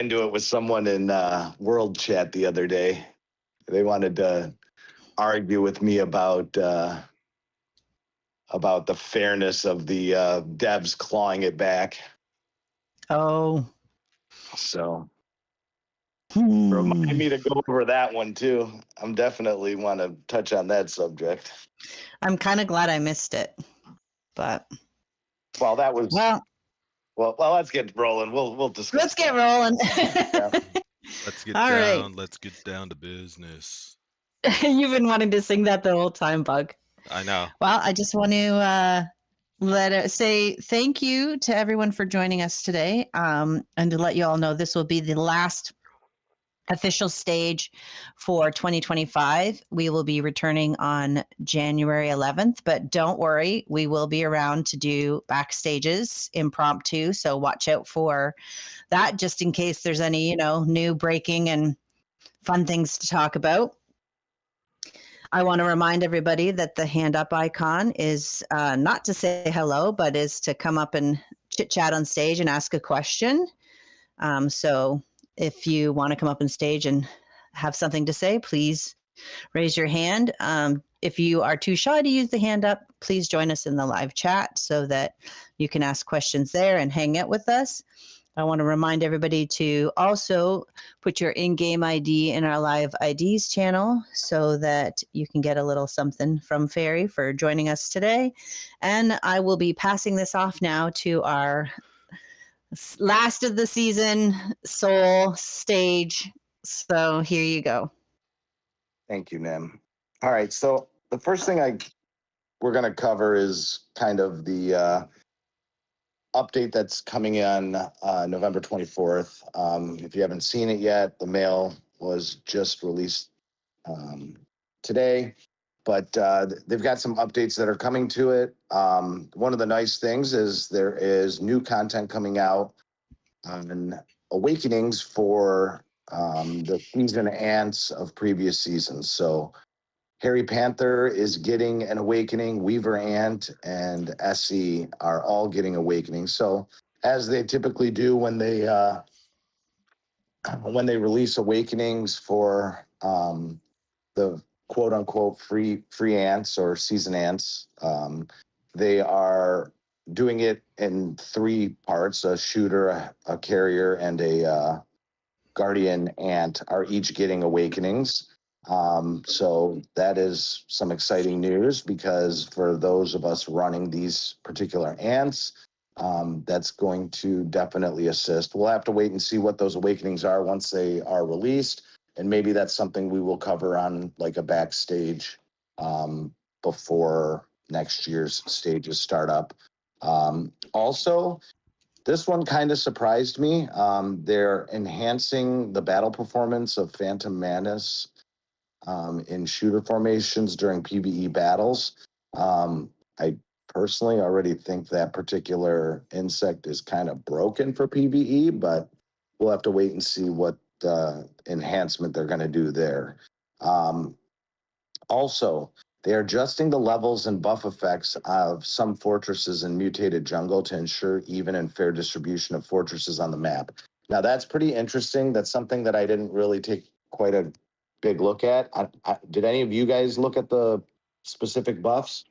into it with someone in World Chat the other day. They wanted to argue with me about the fairness of the devs clawing it back. Oh. So remind me to go over that one too. I'm definitely want to touch on that subject. I'm kind of glad I missed it, but well, that was well. Let's get rolling. We'll discuss. Let's get rolling. Yeah. Let's get All down. right. Let's get down to business. You've been wanting to sing that the whole time, Bug. I know. Well, I just want to say thank you to everyone for joining us today, and to let you all know this will be the last official stage for 2025. We will be returning on January 11th, but don't worry, we will be around to do backstages impromptu. So watch out for that, just in case there's any, new breaking and fun things to talk about. I want to remind everybody that the hand up icon is not to say hello, but is to come up and chit chat on stage and ask a question. So if you want to come up on stage and have something to say, please raise your hand. If you are too shy to use the hand up, please join us in the live chat so that you can ask questions there and hang out with us. I want to remind everybody to also put your in-game ID in our live IDs channel so that you can get a little something from Fairy for joining us today. And I will be passing this off now to our last of the season soul stage. So here you go. Thank you, Nim. All right. So the first thing we're going to cover is kind of the update that's coming in November 24th. If you haven't seen it yet, the mail was just released today, but they've got some updates that are coming to it. One of the nice things is there is new content coming out on Awakenings for the season ants of previous seasons. So Harry Panther is getting an awakening. Weaver Ant and Essie are all getting awakenings. So as they typically do when they release awakenings for the quote unquote free ants or season ants, they are doing it in 3 parts: a shooter, a carrier, and a guardian ant are each getting awakenings. So that is some exciting news, because for those of us running these particular ants, that's going to definitely assist. We'll have to wait and see what those awakenings are once they are released, and maybe that's something we will cover on like a backstage before next year's stages start up. Also, this one kind of surprised me. They're enhancing the battle performance of Phantom Mantis in shooter formations during PvE battles. I personally already think that particular insect is kind of broken for PvE, but we'll have to wait and see what enhancement they're going to do there. Also, they're adjusting the levels and buff effects of some fortresses in Mutated Jungle to ensure even and fair distribution of fortresses on the map. Now, that's pretty interesting. That's something that I didn't really take quite a big look at. Did any of you guys look at the specific buffs?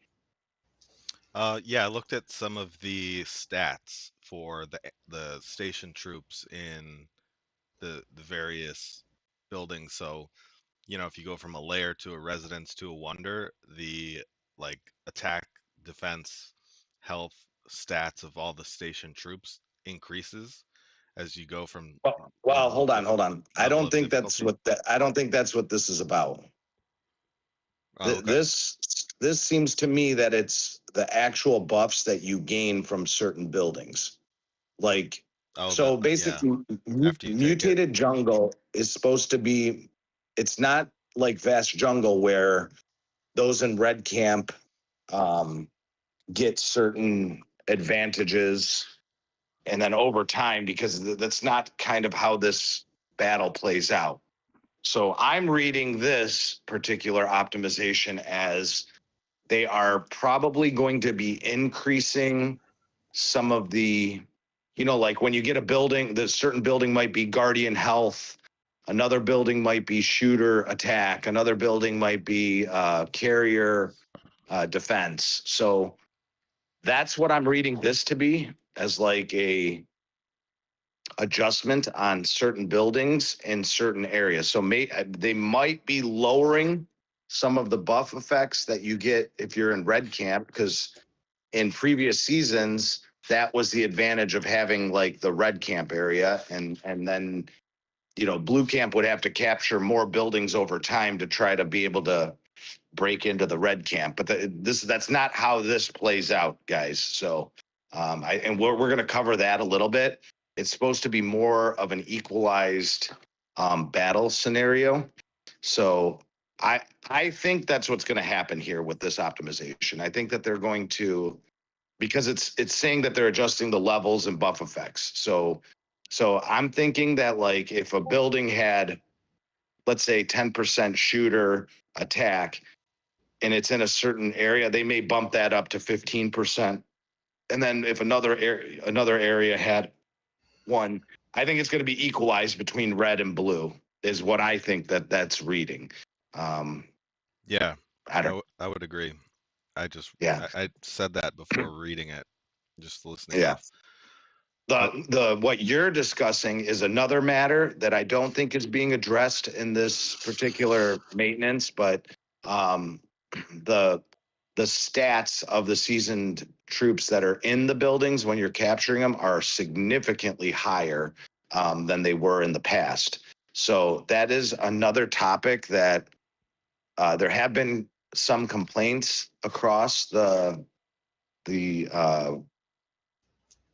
Yeah, I looked at some of the stats for the station troops in the various buildings. So, if you go from a lair to a residence to a wonder, the attack, defense, health stats of all the station troops increases as you go from. Well, hold on. I don't think that's what this is about. Oh, okay. This seems to me that it's the actual buffs that you gain from certain buildings. Basically, Mutated Jungle is supposed to be, it's not like Vast Jungle where those in Red Camp get certain advantages, and then over time, because that's not kind of how this battle plays out. So I'm reading this particular optimization as they are probably going to be increasing some of the like when you get a building, the certain building might be Guardian Health, another building might be Shooter Attack, another building might be Carrier Defense. So that's what I'm reading this to be, as like a adjustment on certain buildings in certain areas. So they might be lowering some of the buff effects that you get if you're in red camp, because in previous seasons that was the advantage of having like the red camp area, and then blue camp would have to capture more buildings over time to try to be able to break into the red camp. But that's not how this plays out, guys. So we're going to cover that a little bit. It's supposed to be more of an equalized battle scenario. So I think that's what's going to happen here with this optimization. I think that they're going to, because it's saying that they're adjusting the levels and buff effects. So I'm thinking that like if a building had, let's say 10% shooter attack, and it's in a certain area, they may bump that up to 15%. And then if another area had one, I think it's going to be equalized between red and blue is what I think that's reading. Yeah, I would agree. I said that before reading it, just listening. Yeah. What you're discussing is another matter that I don't think is being addressed in this particular maintenance, but the stats of the seasoned troops that are in the buildings when you're capturing them are significantly higher than they were in the past. So that is another topic that there have been some complaints across the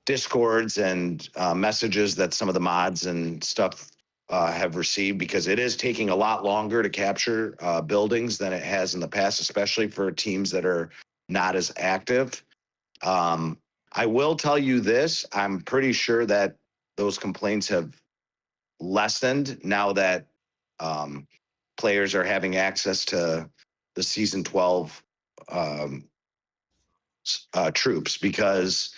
discords and messages that some of the mods and stuff have received, because it is taking a lot longer to capture buildings than it has in the past, especially for teams that are not as active. I will tell you this, I'm pretty sure that those complaints have lessened now that players are having access to the season 12 troops, because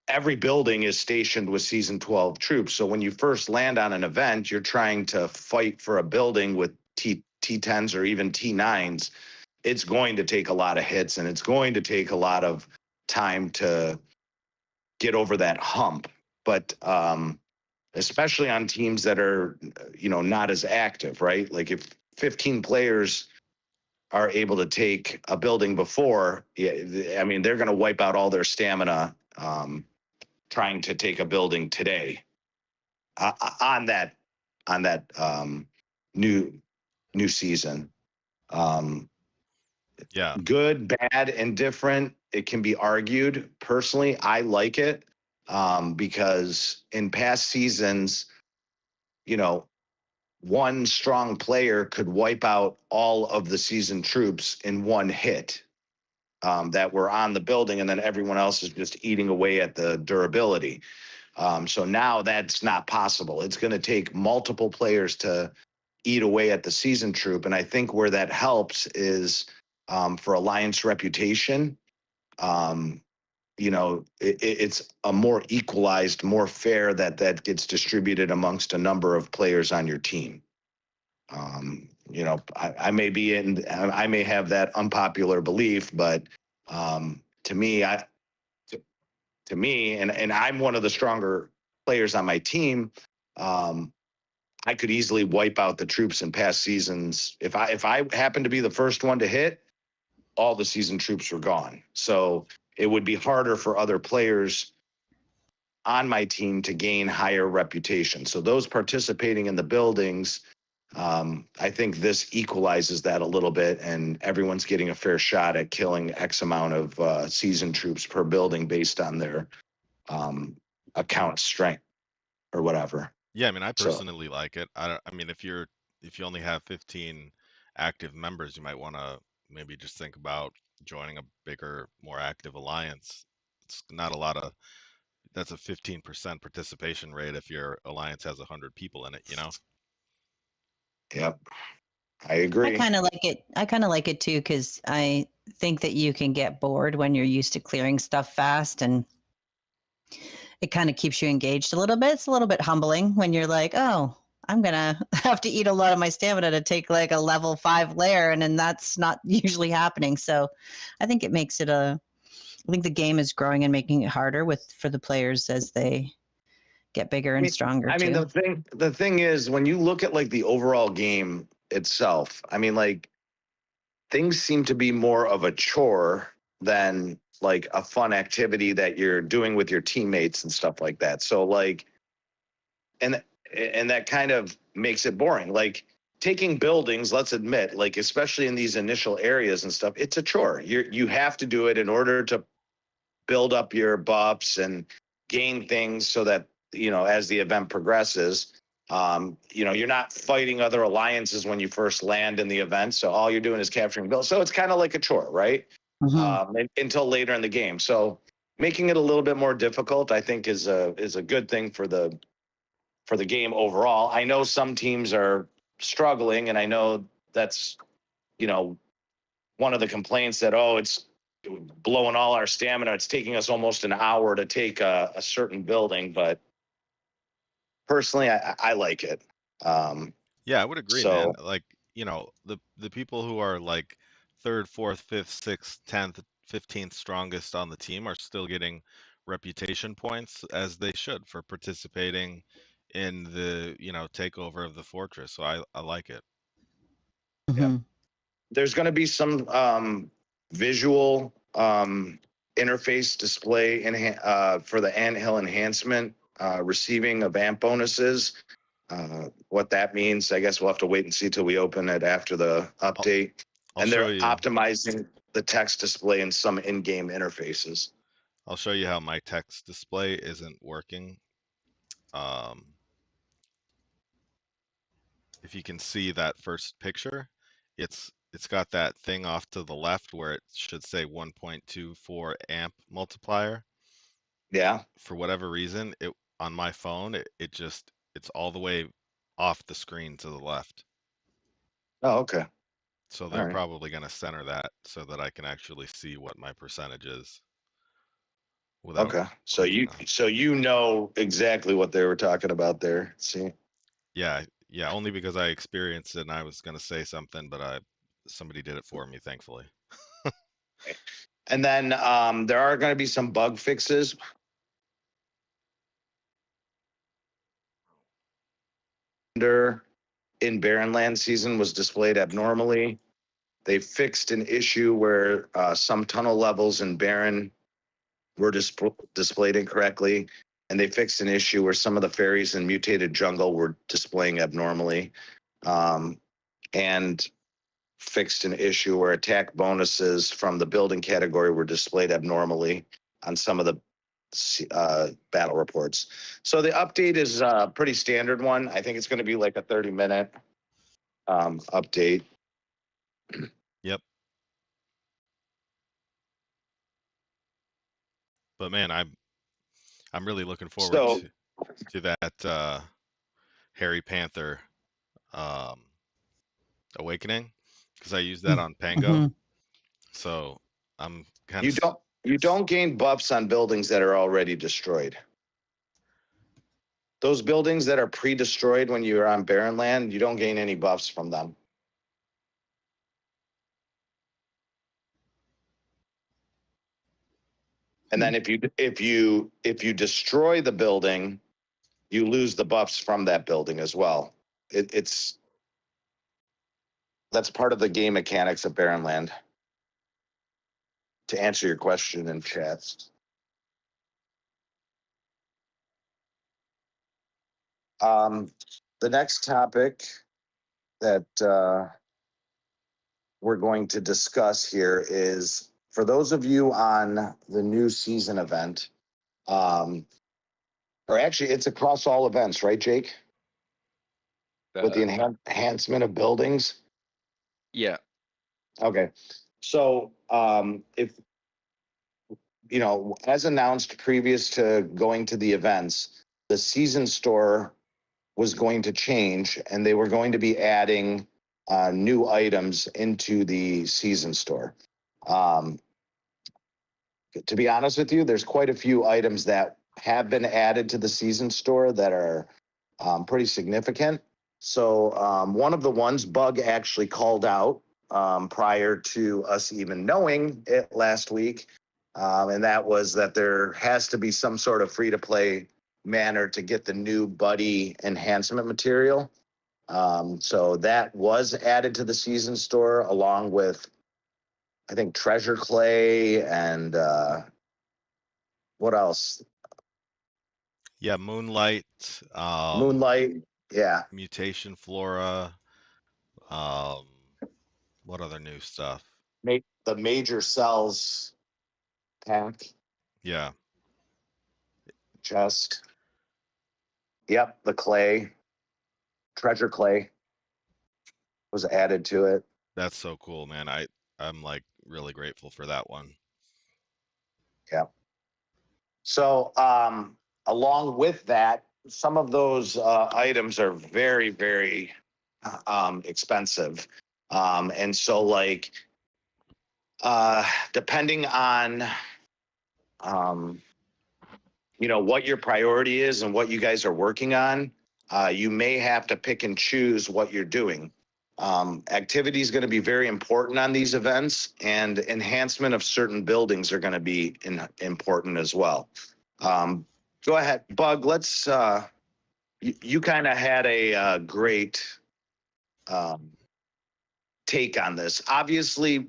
every building is stationed with season 12 troops. So when you first land on an event, you're trying to fight for a building with T10s or even T9s. It's going to take a lot of hits, and it's going to take a lot of time to get over that hump. But especially on teams that are, not as active, right? Like if 15 players are able to take a building before, I mean, they're going to wipe out all their stamina trying to take a building today on that new season. Yeah, good, bad, and different. It can be argued. Personally, I like it because in past seasons, one strong player could wipe out all of the seasoned troops in one hit that were on the building, and then everyone else is just eating away at the durability. So now that's not possible. It's going to take multiple players to eat away at the seasoned troop, and I think where that helps is for Alliance reputation. It's a more equalized, more fair that gets distributed amongst a number of players on your team. I may have that unpopular belief, but to me, and I'm one of the stronger players on my team. I could easily wipe out the troops in past seasons. If I happened to be the first one to hit, all the seasoned troops were gone. So it would be harder for other players on my team to gain higher reputation. So those participating in the buildings, I think this equalizes that a little bit, and everyone's getting a fair shot at killing X amount of seasoned troops per building based on their account strength or whatever. Yeah, I mean, I personally like it. I mean, if you only have 15 active members, you might want to maybe just think about joining a bigger, more active alliance. It's not a lot of. That's a 15% participation rate if your alliance has 100 people in it. Yep, I agree. I kind of like it too, because I think that you can get bored when you're used to clearing stuff fast, and it kind of keeps you engaged a little bit. It's a little bit humbling when you're like, oh, I'm going to have to eat a lot of my stamina to take like a level 5 lair. And then that's not usually happening. So I think it makes it I think the game is growing and making it harder for the players as they get bigger and stronger I mean, too. the thing is, when you look at like the overall game itself, I mean, like things seem to be more of a chore than like a fun activity that you're doing with your teammates and stuff like that. So like, and that kind of makes it boring. Like taking buildings, let's admit, like especially in these initial areas and stuff, it's a chore. You have to do it in order to build up your buffs and gain things so that, you know, as the event progresses, you know, you're not fighting other alliances when you first land in the event. So all you're doing is capturing builds. So it's kind of like a chore, right? Until later in the game. So making it a little bit more difficult, I think, is a good thing for the game overall. I know some teams are struggling, and I know that's, you know, one of the complaints that, oh, it's blowing all our stamina. It's taking us almost an hour to take a certain building, but personally, I like it. Yeah, I would agree, So man. Like, you know, the people who are like third, fourth, fifth, sixth, 10th, 15th strongest on the team are still getting reputation points, as they should, for participating in the, you know, takeover of the fortress. So I like it. yeah, there's going to be some visual interface display for the anthill enhancement, receiving of amp bonuses. What that means, I guess we'll have to wait and see till we open it after the update. I'll And show they're you. optimizing the text display in some in-game interfaces. I'll show you how my text display isn't working. If you can see that first picture, it's got that thing off to the left where it should say 1.24 amp multiplier. Yeah. For whatever reason, it on my phone, it's all the way off the screen to the left. Oh, okay. So they're right. probably going to center that so that I can actually see what my percentage is. Without Okay. So clicking on. you know exactly what they were talking about there. See? Yeah, only because I experienced it and I was going to say something, but somebody did it for me, thankfully. And then there are going to be some bug fixes. In Barren Land season was displayed abnormally. They fixed an issue where some tunnel levels in Barren were displayed incorrectly, and they fixed an issue where some of the fairies in Mutated Jungle were displaying abnormally, and fixed an issue where attack bonuses from the building category were displayed abnormally on some of the battle reports. So the update is a pretty standard one. I think it's going to be like a 30-minute update. Yep. But man, I'm really looking forward to that Harry Panther Awakening, because I use that on Pango. So I'm kind of You don't gain buffs on buildings that are already destroyed. Those buildings that are pre-destroyed when you're on Barren Land, you don't gain any buffs from them. And then if you destroy the building, you lose the buffs from that building as well. That's part of the game mechanics of Barren Land. To answer your question in chats. The next topic that we're going to discuss here is, for those of you on the new season event, or actually it's across all events, right, Jake? With the enhancement of buildings? Yeah. Okay. So if, you know, as announced previous to going to the events, the season store was going to change, and they were going to be adding new items into the season store. To be honest with you, there's quite a few items that have been added to the season store that are pretty significant. So one of the ones Bug actually called out prior to us even knowing it last week, and that was that there has to be some sort of free-to-play manner to get the new Buddy enhancement material. So that was added to the season store along with, I think, Treasure Clay and what else? Yeah, Moonlight, Moonlight. Yeah. Mutation Flora. Um, what other new stuff? The major cells pack. Yeah, Chest. Yep, the clay. Treasure Clay was added to it. that's so cool, man. I'm like really grateful for that one. Yeah. So along with that, some of those items are very, very expensive. And so like depending on what your priority is and what you guys are working on, you may have to pick and choose what you're doing. Activity is going to be very important on these events, and enhancement of certain buildings are going to be important as well. Go ahead, Bug. Let's. You kind of had a great take on this. Obviously,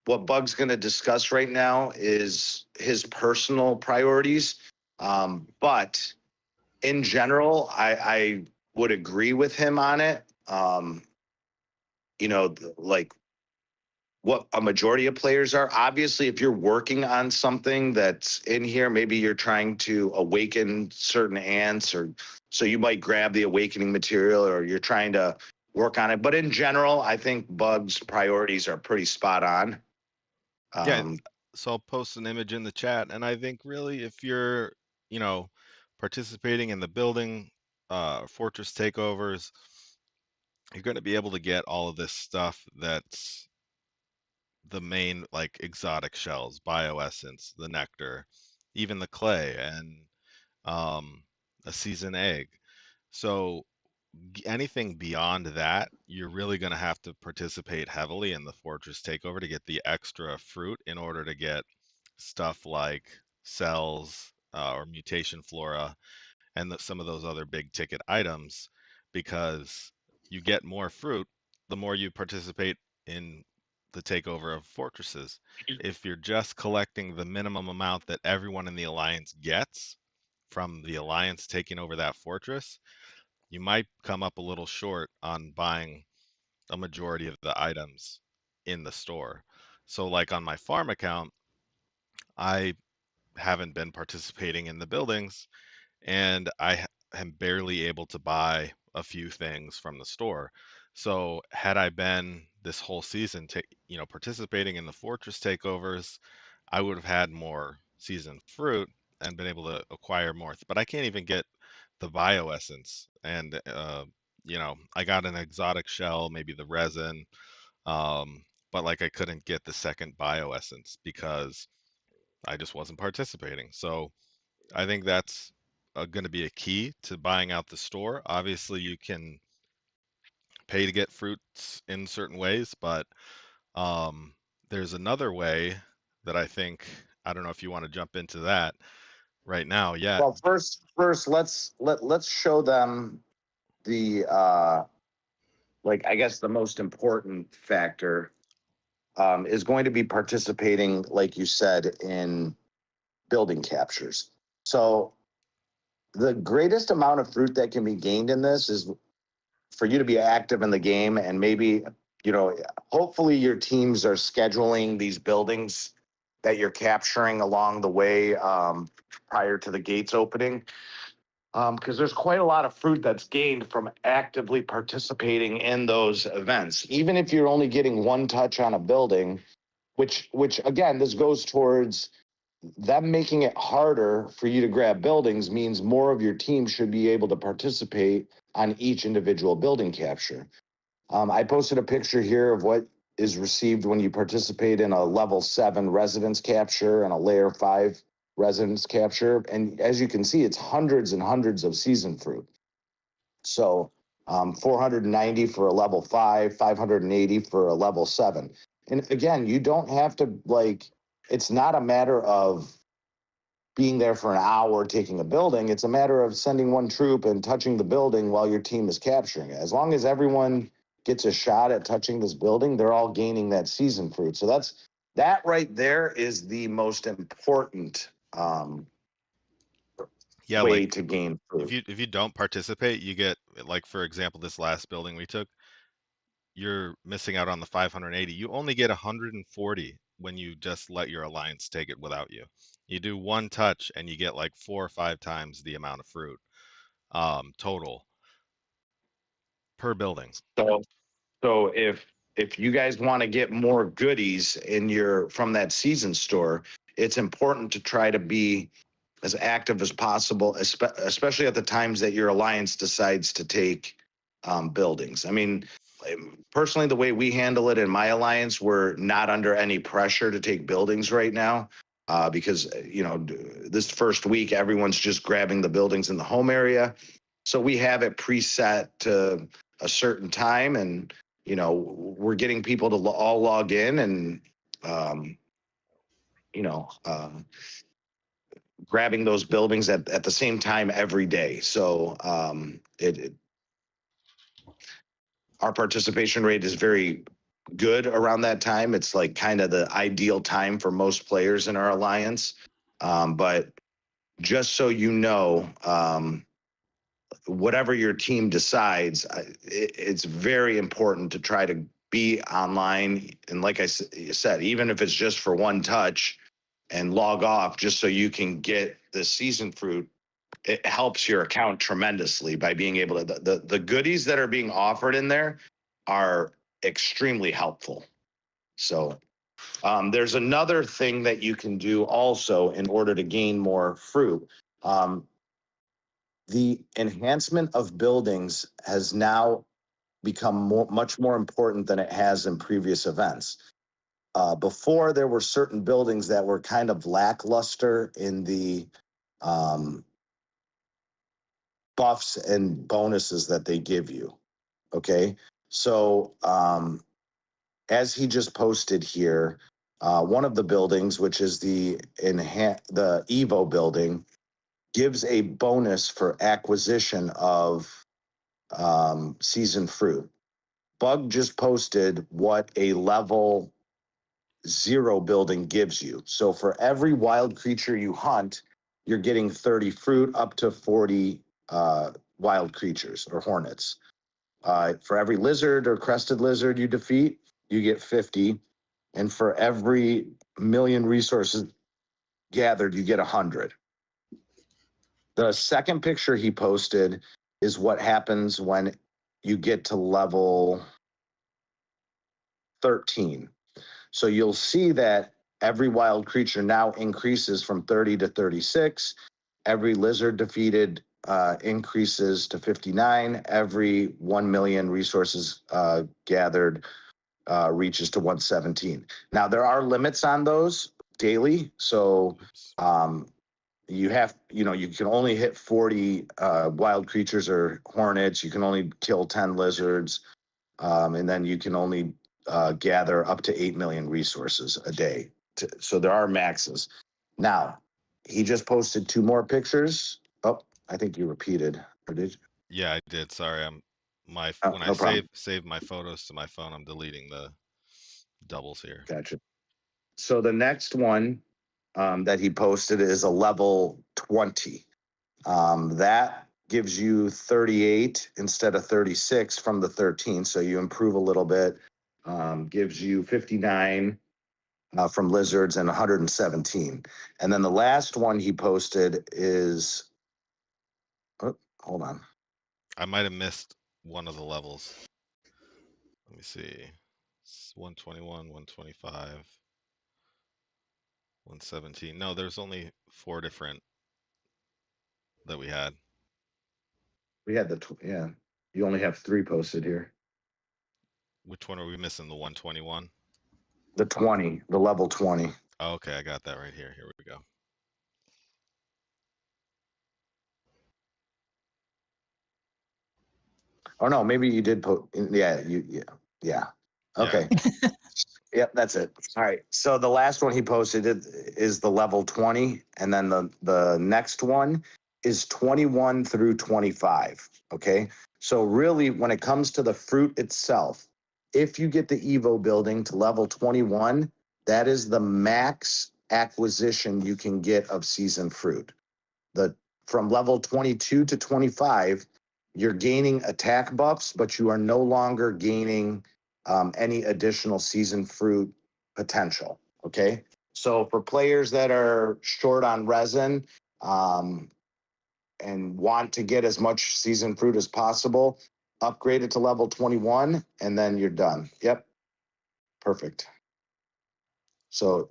what Bug's going to discuss right now is his personal priorities, but in general, I would agree with him on it. Like what a majority of players are. Obviously, if you're working on something that's in here, maybe you're trying to awaken certain ants, or so you might grab the awakening material, or you're trying to work on it. But in general, I think Bug's priorities are pretty spot on. Yeah, so I'll post an image in the chat, and I think really if you're, participating in the building, fortress takeovers, you're going to be able to get all of this stuff that's the main like exotic shells, bioessence, the nectar, even the clay, and a season egg. So anything beyond that, you're really going to have to participate heavily in the fortress takeover to get the extra fruit in order to get stuff like cells or mutation flora and some of those other big ticket items, because you get more fruit the more you participate in the takeover of fortresses. If you're just collecting the minimum amount that everyone in the alliance gets from the alliance taking over that fortress, you might come up a little short on buying a majority of the items in the store. So like on my farm account, I haven't been participating in the buildings, and I am barely able to buy a few things from the store. So had I been this whole season, participating in the fortress takeovers, I would have had more season fruit and been able to acquire more. But I can't even get the bioessence, and I got an exotic shell, maybe the resin, but like I couldn't get the second bioessence because I just wasn't participating. So I think that's going to be a key to buying out the store. Obviously, you can pay to get fruits in certain ways, but there's another way that I don't know if you want to jump into that right now. Yeah. Well, first, let's show them the I guess the most important factor is going to be participating, like you said, in building captures. So the greatest amount of fruit that can be gained in this is for you to be active in the game, and maybe, hopefully your teams are scheduling these buildings that you're capturing along the way prior to the gates opening. Because there's quite a lot of fruit that's gained from actively participating in those events. Even if you're only getting one touch on a building, which again, this goes towards them making it harder for you to grab buildings, means more of your team should be able to participate on each individual building capture. I posted a picture here of what is received when you participate in a level 7 residence capture and a layer 5 residents capture. And as you can see, it's hundreds and hundreds of season fruit. So 490 for a level 5, 580 for a level 7. And again, you don't have to it's not a matter of being there for an hour taking a building. It's a matter of sending one troop and touching the building while your team is capturing it. As long as everyone gets a shot at touching this building, they're all gaining that season fruit. So that right there is the most important Yeah, way like to gain fruit. if you don't participate, you get, like, for example, this last building we took, you're missing out on the 580. You only get 140 when you just let your alliance take it without you. You do one touch and you get like 4 or 5 times the amount of fruit total per building. So if you guys want to get more goodies from that season store, it's important to try to be as active as possible, especially at the times that your alliance decides to take buildings. I mean, personally, the way we handle it in my alliance, we're not under any pressure to take buildings right now because, this first week, everyone's just grabbing the buildings in the home area. So we have it preset to a certain time, and, we're getting people to all log in and, grabbing those buildings at the same time every day. So our participation rate is very good around that time. It's like kind of the ideal time for most players in our alliance. But just so you know, whatever your team decides, it's very important to try to be online. And like I said, even if it's just for one touch and log off, just so you can get the season fruit, it helps your account tremendously by being able to, the goodies that are being offered in there are extremely helpful. So there's another thing that you can do also in order to gain more fruit. The enhancement of buildings has now become much more important than it has in previous events. Before, there were certain buildings that were kind of lackluster in the buffs and bonuses that they give you. Okay. So as he just posted here, one of the buildings, which is the Evo building, gives a bonus for acquisition of season fruit. Bug just posted what a level 0 building gives you. So for every wild creature you hunt, you're getting 30 fruit up to 40 wild creatures or hornets. For every lizard or crested lizard you defeat, you get 50. And for every million resources gathered, you get 100. The second picture he posted is what happens when you get to level 13. So you'll see that every wild creature now increases from 30 to 36. Every lizard defeated increases to 59. Every 1 million resources gathered reaches to 117. Now, there are limits on those daily. So you can only hit 40 wild creatures or hornets. You can only kill 10 lizards. And then you can only gather up to 8 million resources a day. So there are maxes. Now, he just posted 2 more pictures. Oh, I think you repeated, or did you? Yeah, I did. Sorry, when I save my photos to my phone, I'm deleting the doubles here. Gotcha. So the next one that he posted is a level 20. That gives you 38 instead of 36 from the 13. So you improve a little bit. Gives you 59 from lizards and 117. And then the last one he posted is, hold on. I might have missed one of the levels. Let me see. It's 121, 125, 117. No, there's only 4 different that we had. We had yeah. You only have 3 posted here. Which one are we missing? The 121? The 20, the level 20. Oh, okay, I got that right here. Here we go. Oh no, maybe you did put. Yeah, yeah. Okay. Yep, that's it. All right. So the last one he posted is the level 20, and then the next one is 21 through 25. Okay. So really, when it comes to the fruit itself, if you get the Evo building to level 21, that is the max acquisition you can get of seasoned fruit. The From level 22 to 25, you're gaining attack buffs, but you are no longer gaining any additional seasoned fruit potential. Okay. So for players that are short on resin and want to get as much seasoned fruit as possible, upgrade it to level 21 and then you're done. Yep. Perfect. So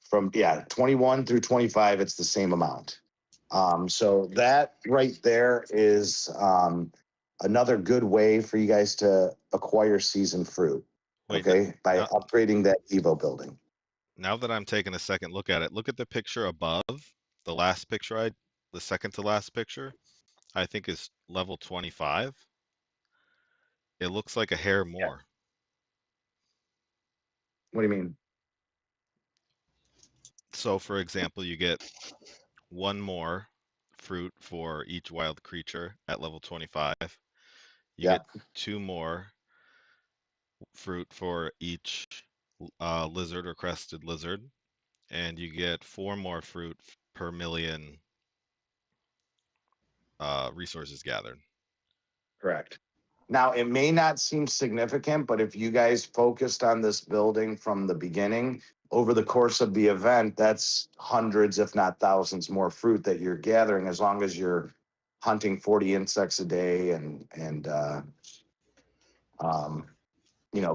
from 21 through 25, it's the same amount. So that right there is another good way for you guys to acquire seasoned fruit. Wait, Okay, by now, upgrading that Evo building. now that I'm taking a second look at it, look at the picture above. The last picture the second to last picture, I think is level 25. It looks like a hair more. What do you mean? So for example, you get one more fruit for each wild creature at level 25. You Yeah. get two more fruit for each lizard or crested lizard, and you get four more fruit per million resources gathered. Correct. Now, it may not seem significant, but if you guys focused on this building from the beginning, over the course of the event, that's hundreds, if not thousands, more fruit that you're gathering as long as you're hunting 40 insects a day and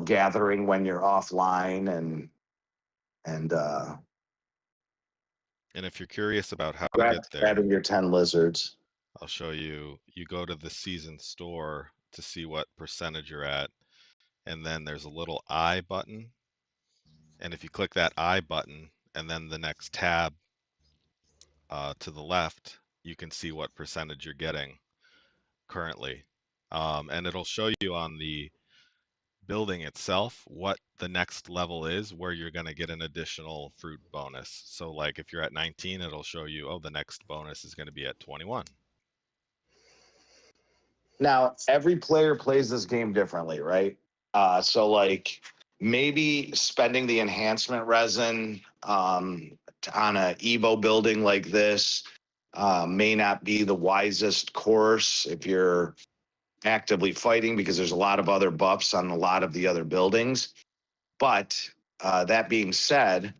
gathering when you're offline and And if you're curious about how to get there, grabbing your 10 lizards. I'll show you. You go to the season store to see what percentage you're at, and then there's a little I button. And if you click that I button and then the next tab to the left, you can see what percentage you're getting currently. And it'll show you on the building itself what the next level is where you're going to get an additional fruit bonus. So like if you're at 19, it'll show you, oh, the next bonus is going to be at 21. Now, every player plays this game differently, right? So like maybe spending the enhancement resin on a Evo building like this may not be the wisest course if you're actively fighting, because there's a lot of other buffs on a lot of the other buildings. But that being said,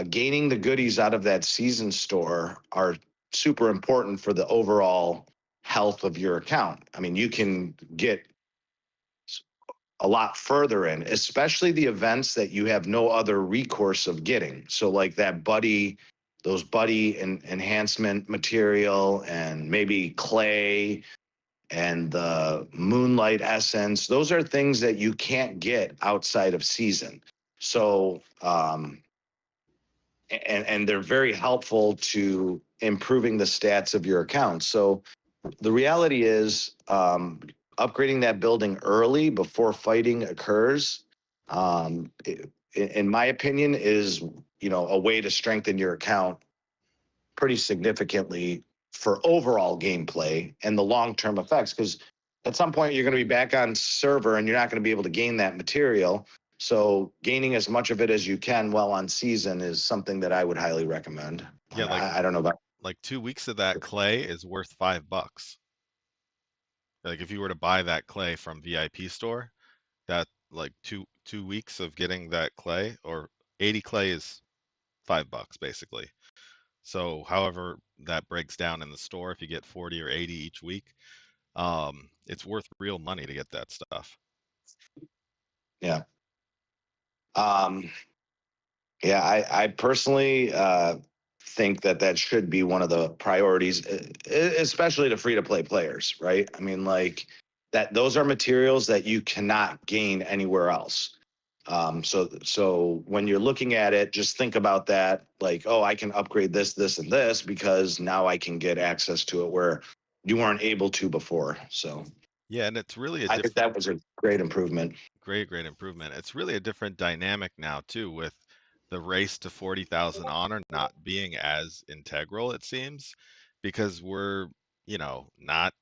gaining the goodies out of that season store are super important for the overall health of your account. I mean, you can get a lot further in, especially the events that you have no other recourse of getting. So like those buddy enhancement material and maybe clay and the moonlight essence, those are things that you can't get outside of season. So and they're very helpful to improving the stats of your account. So the reality is upgrading that building early before fighting occurs, in my opinion, is a way to strengthen your account pretty significantly for overall gameplay and the long-term effects. Because at some point you're going to be back on server and you're not going to be able to gain that material. So gaining as much of it as you can while on season is something that I would highly recommend. Yeah, I don't know about like 2 weeks of that clay is worth $5. Like if you were to buy that clay from VIP store, that like two weeks of getting that clay, or 80 clay is $5 basically. So however that breaks down in the store, if you get 40 or 80 each week, it's worth real money to get that stuff. Yeah. I personally think that should be one of the priorities, especially to free to play players, right? I mean, like those are materials that you cannot gain anywhere else. So when you're looking at it, just think about that. Like, oh, I can upgrade this, and this because now I can get access to it. Where you weren't able to before. So Yeah, and it's really a I think different, that was a great improvement. great improvement. It's really a different dynamic now too, with the race to 40,000 honor not being as integral, it seems, because we're, not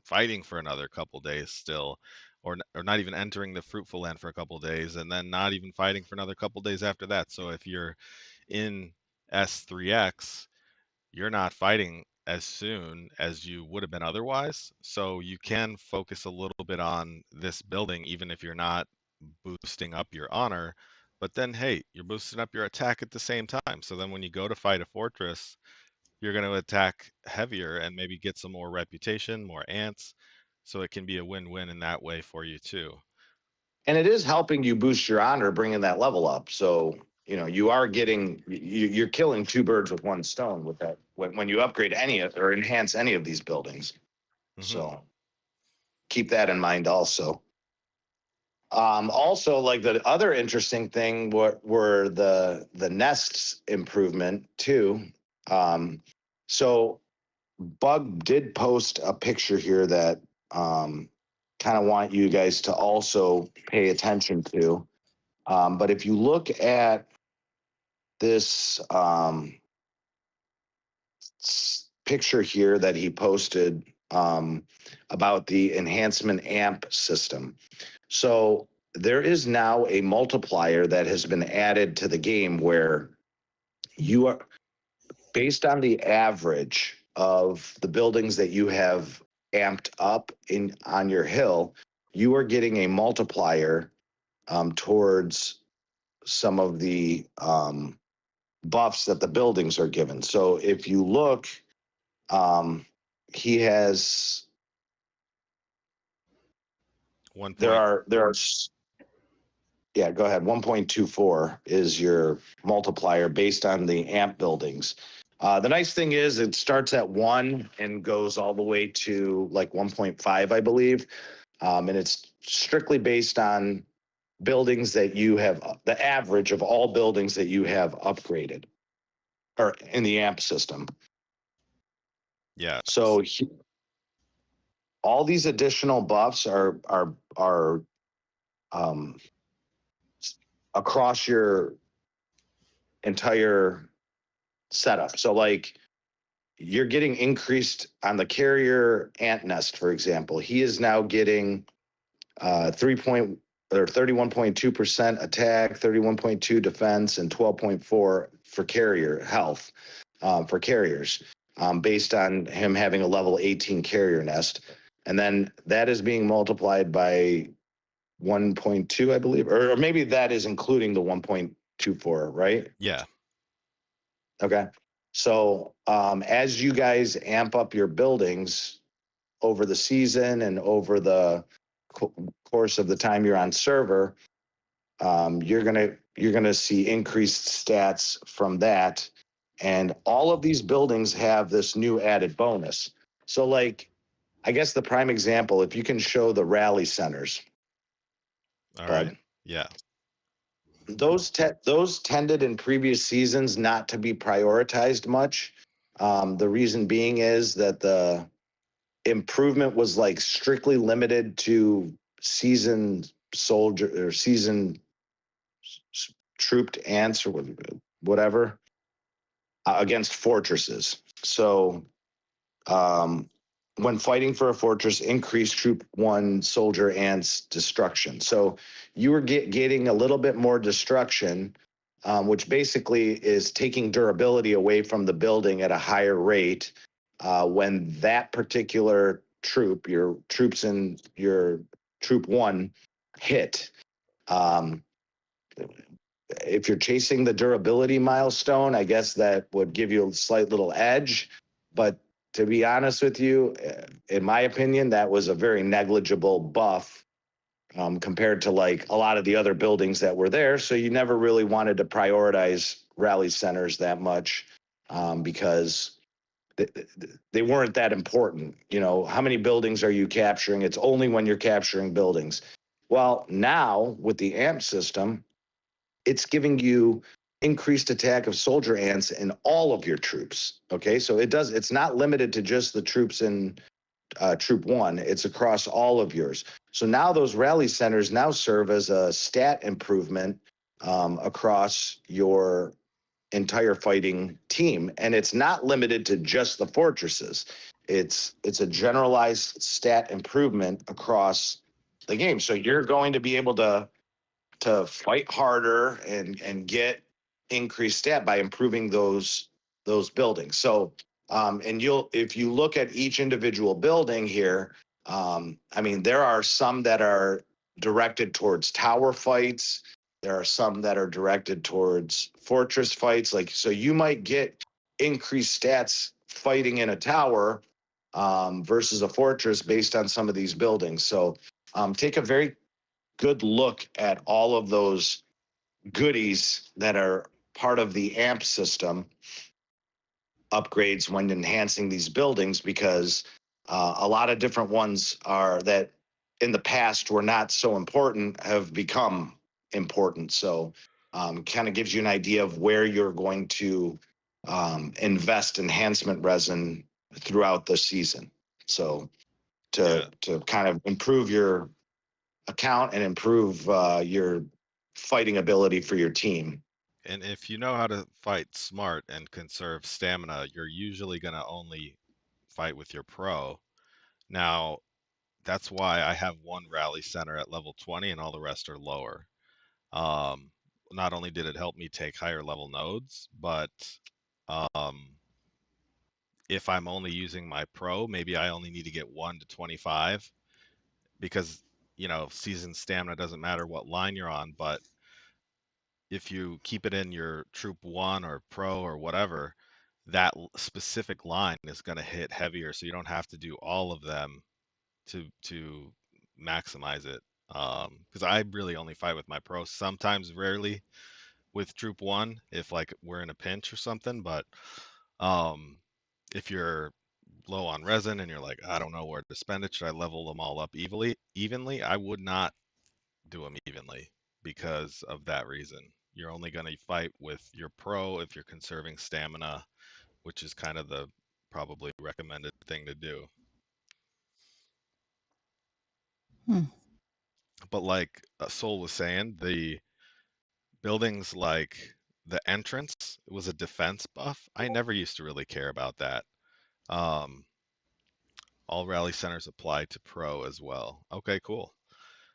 fighting for another couple days still, or not even entering the fruitful land for a couple days, and then not even fighting for another couple days after that. So if you're in S3X, you're not fighting as soon as you would have been otherwise. So you can focus a little bit on this building, even if you're not boosting up your honor. But then, hey, you're boosting up your attack at the same time. So then when you go to fight a fortress, you're going to attack heavier and maybe get some more reputation, more ants. So it can be a win-win in that way for you too. And it is helping you boost your honor, bringing that level up. So, you are getting, you're killing two birds with one stone with that when you upgrade any or enhance any of these buildings. So keep that in mind also. Also, like the other interesting thing were the nests improvement too. So Bug did post a picture here that kind of want you guys to also pay attention to. But if you look at this picture here that he posted about the enhancement amp system. So there is now a multiplier that has been added to the game where you are based on the average of the buildings that you have amped up on your hill, you are getting a multiplier towards some of the buffs that the buildings are given. So if you look, he has there are yeah, go ahead. 1.24 is your multiplier based on the amp buildings. The nice thing is it starts at 1 and goes all the way to like 1.5, I believe. And it's strictly based on buildings that you have, the average of all buildings that you have upgraded or in the amp system. Yeah. So all these additional buffs are across your entire setup. So like you're getting increased on the carrier ant nest, for example. He is now getting 31.2% attack, 31.2 defense, and 12.4 for carrier health for carriers, based on him having a level 18 carrier nest. And then that is being multiplied by 1.2, I believe, or maybe that is including the 1.24, right? Yeah. Okay. So as you guys amp up your buildings over the season and over the course of the time you're on server, you're gonna see increased stats from that. And all of these buildings have this new added bonus. So like, I guess the prime example, if you can show the rally centers. All right. Yeah. Those tended in previous seasons not to be prioritized much. The reason being is that the improvement was like strictly limited to seasoned soldier or seasoned trooped ants or whatever against fortresses. So when fighting for a fortress, increase troop 1 soldier ants destruction. So you were getting a little bit more destruction, which basically is taking durability away from the building at a higher rate when that particular troop, your troops in your troop 1 hit. If you're chasing the durability milestone, I guess that would give you a slight little edge. But to be honest with you, in my opinion, that was a very negligible buff compared to like a lot of the other buildings that were there. So you never really wanted to prioritize rally centers that much because they weren't that important. How many buildings are you capturing? It's only when you're capturing buildings. Well, now with the AMP system, it's giving you increased attack of soldier ants in all of your troops. Okay, so it's not limited to just the troops in Troop 1. It's across all of yours. So now those rally centers now serve as a stat improvement across your entire fighting team, and it's not limited to just the fortresses. It's a generalized stat improvement across the game. So you're going to be able to fight harder and get increased stat by improving those buildings. So and if you look at each individual building here, I mean, there are some that are directed towards tower fights. There are some that are directed towards fortress fights. Like, so you might get increased stats fighting in a tower versus a fortress based on some of these buildings. So take a very good look at all of those goodies that are part of the AMP system upgrades when enhancing these buildings, because a lot of different ones are that in the past were not so important have become important. So kind of gives you an idea of where you're going to invest enhancement resin throughout the season. So to kind of improve your account and improve your fighting ability for your team. And if you know how to fight smart and conserve stamina, you're usually going to only fight with your pro. Now, that's why I have one rally center at level 20 and all the rest are lower. Not only did it help me take higher level nodes, but if I'm only using my pro, maybe I only need to get 1 to 25 because, you know, season stamina doesn't matter what line you're on, but if you keep it in your troop 1 or pro or whatever, that specific line is going to hit heavier, so you don't have to do all of them to maximize it. Because I really only fight with my pro, sometimes rarely with troop 1 if like we're in a pinch or something, but if you're low on resin and you're like, I don't know where to spend it, should I level them all up evenly? I would not do them evenly because of that reason. You're only going to fight with your pro if you're conserving stamina, which is kind of the probably recommended thing to do. But like Soul was saying, the buildings like the entrance was a defense buff. I never used to really care about that. All rally centers apply to pro as well. Okay, cool.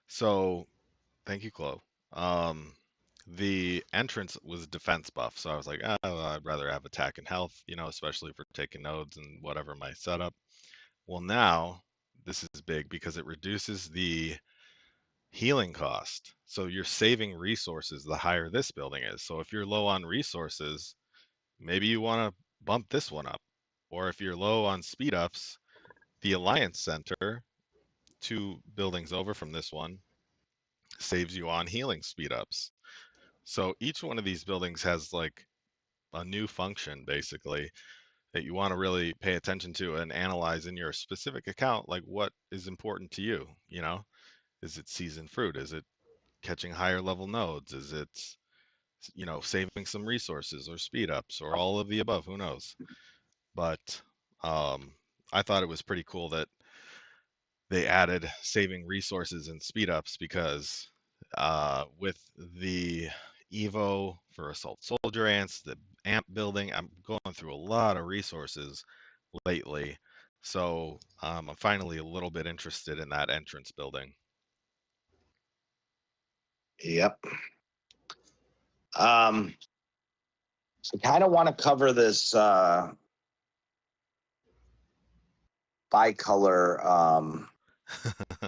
So thank you, Chloe. The entrance was defense buff, so I was like, oh, I'd rather have attack and health, you know, especially for taking nodes and whatever my setup. Well, now this is big because it reduces the healing cost. So you're saving resources the higher this building is. So if you're low on resources, maybe you want to bump this one up. Or if you're low on speed ups, the Alliance Center, 2 buildings over from this one, saves you on healing speed ups. So each one of these buildings has like a new function basically that you want to really pay attention to and analyze in your specific account, like what is important to you, you know? Is it seasoned fruit? Is it catching higher level nodes? Is it, you know, saving some resources or speed ups or all of the above? Who knows? But I thought it was pretty cool that they added saving resources and speed ups because with the Evo for Assault Soldier Ants, the AMP building, I'm going through a lot of resources lately. So I'm finally a little bit interested in that entrance building. Yep. So kind of want to cover this bicolor.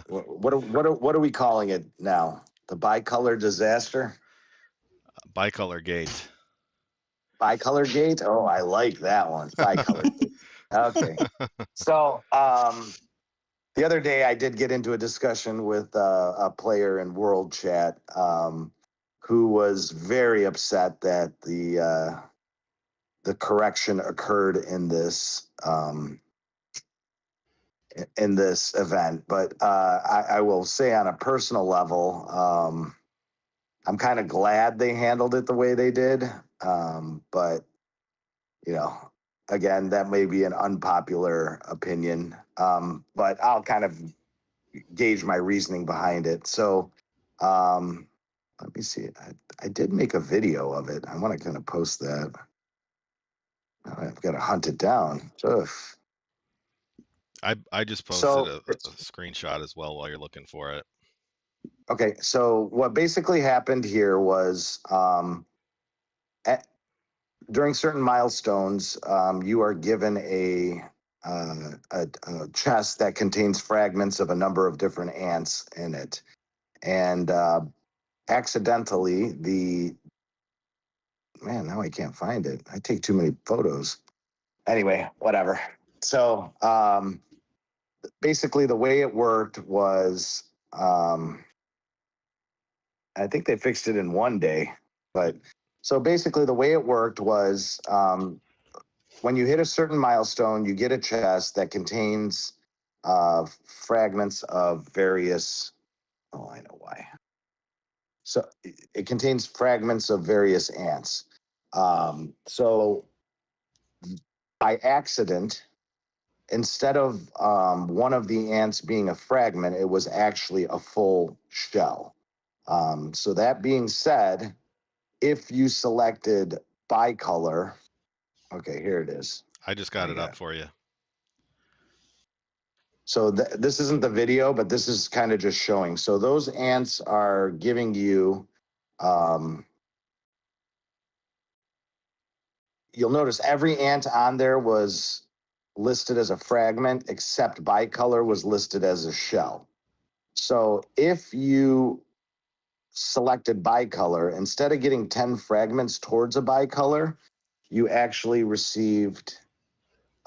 What are we calling it now? The bicolor disaster? Bicolor gate. Bicolor gate? Oh, I like that one. Bicolor gate. Okay. So the other day I did get into a discussion with a player in World Chat who was very upset that the correction occurred in this event. But I will say on a personal level, I'm kind of glad they handled it the way they did. But, you know, again, that may be an unpopular opinion, but I'll kind of gauge my reasoning behind it. So let me see. I did make a video of it. I want to kind of post that. I've got to hunt it down. Ugh. I just posted So a screenshot as well while you're looking for it. okay, so what basically happened here was during certain milestones, you are given a chest that contains fragments of a number of different ants in it, and accidentally now I can't find it. I take too many photos. Anyway, whatever. So basically, the way it worked was, I think they fixed it in one day, but so basically the way it worked was, when you hit a certain milestone, you get a chest that contains fragments of various. Oh, I know why. So it contains fragments of various ants. So by accident, instead of one of the ants being a fragment, it was actually a full shell. So that being said, if you selected bicolor, okay, here it is. I just got it up for you. So this isn't the video, but this is kind of just showing. So those ants are giving you, you'll notice every ant on there was listed as a fragment, except bicolor was listed as a shell. So if you selected bicolor, instead of getting 10 fragments towards a bicolor, you actually received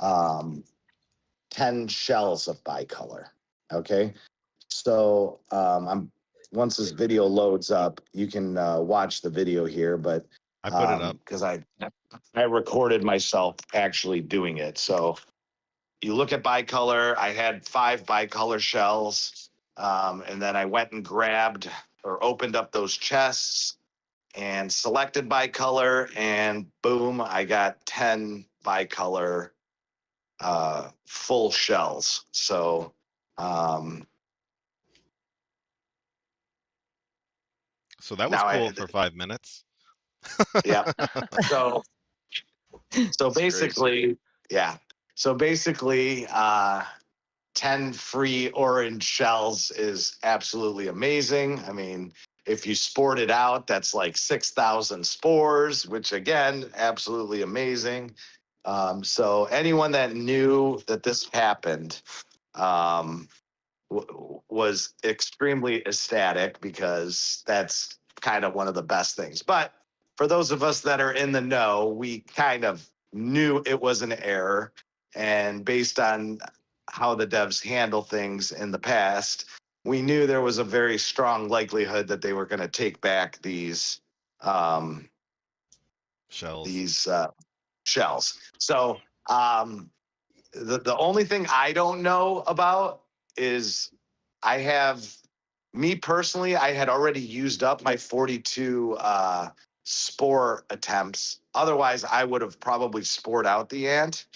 10 shells of bicolor. Okay. So once this video loads up, you can watch the video here, but I put it up because I recorded myself actually doing it. So you look at bicolor, I had 5 bicolor shells, and then I went and grabbed or opened up those chests and selected bicolor, and boom, I got 10 bicolor full shells. So so that was cool for 5 minutes. Yeah. So basically, yeah. So basically, 10 free orange shells is absolutely amazing. I mean, if you sport it out, that's like 6,000 spores, which again, absolutely amazing. So anyone that knew that this happened was extremely ecstatic, because that's kind of one of the best things. But for those of us that are in the know, we kind of knew it was an error. And based on how the devs handle things in the past, we knew there was a very strong likelihood that they were going to take back these shells. Shells. So the only thing I don't know about is I had already used up my 42 spore attempts. Otherwise, I would have probably spored out the ant.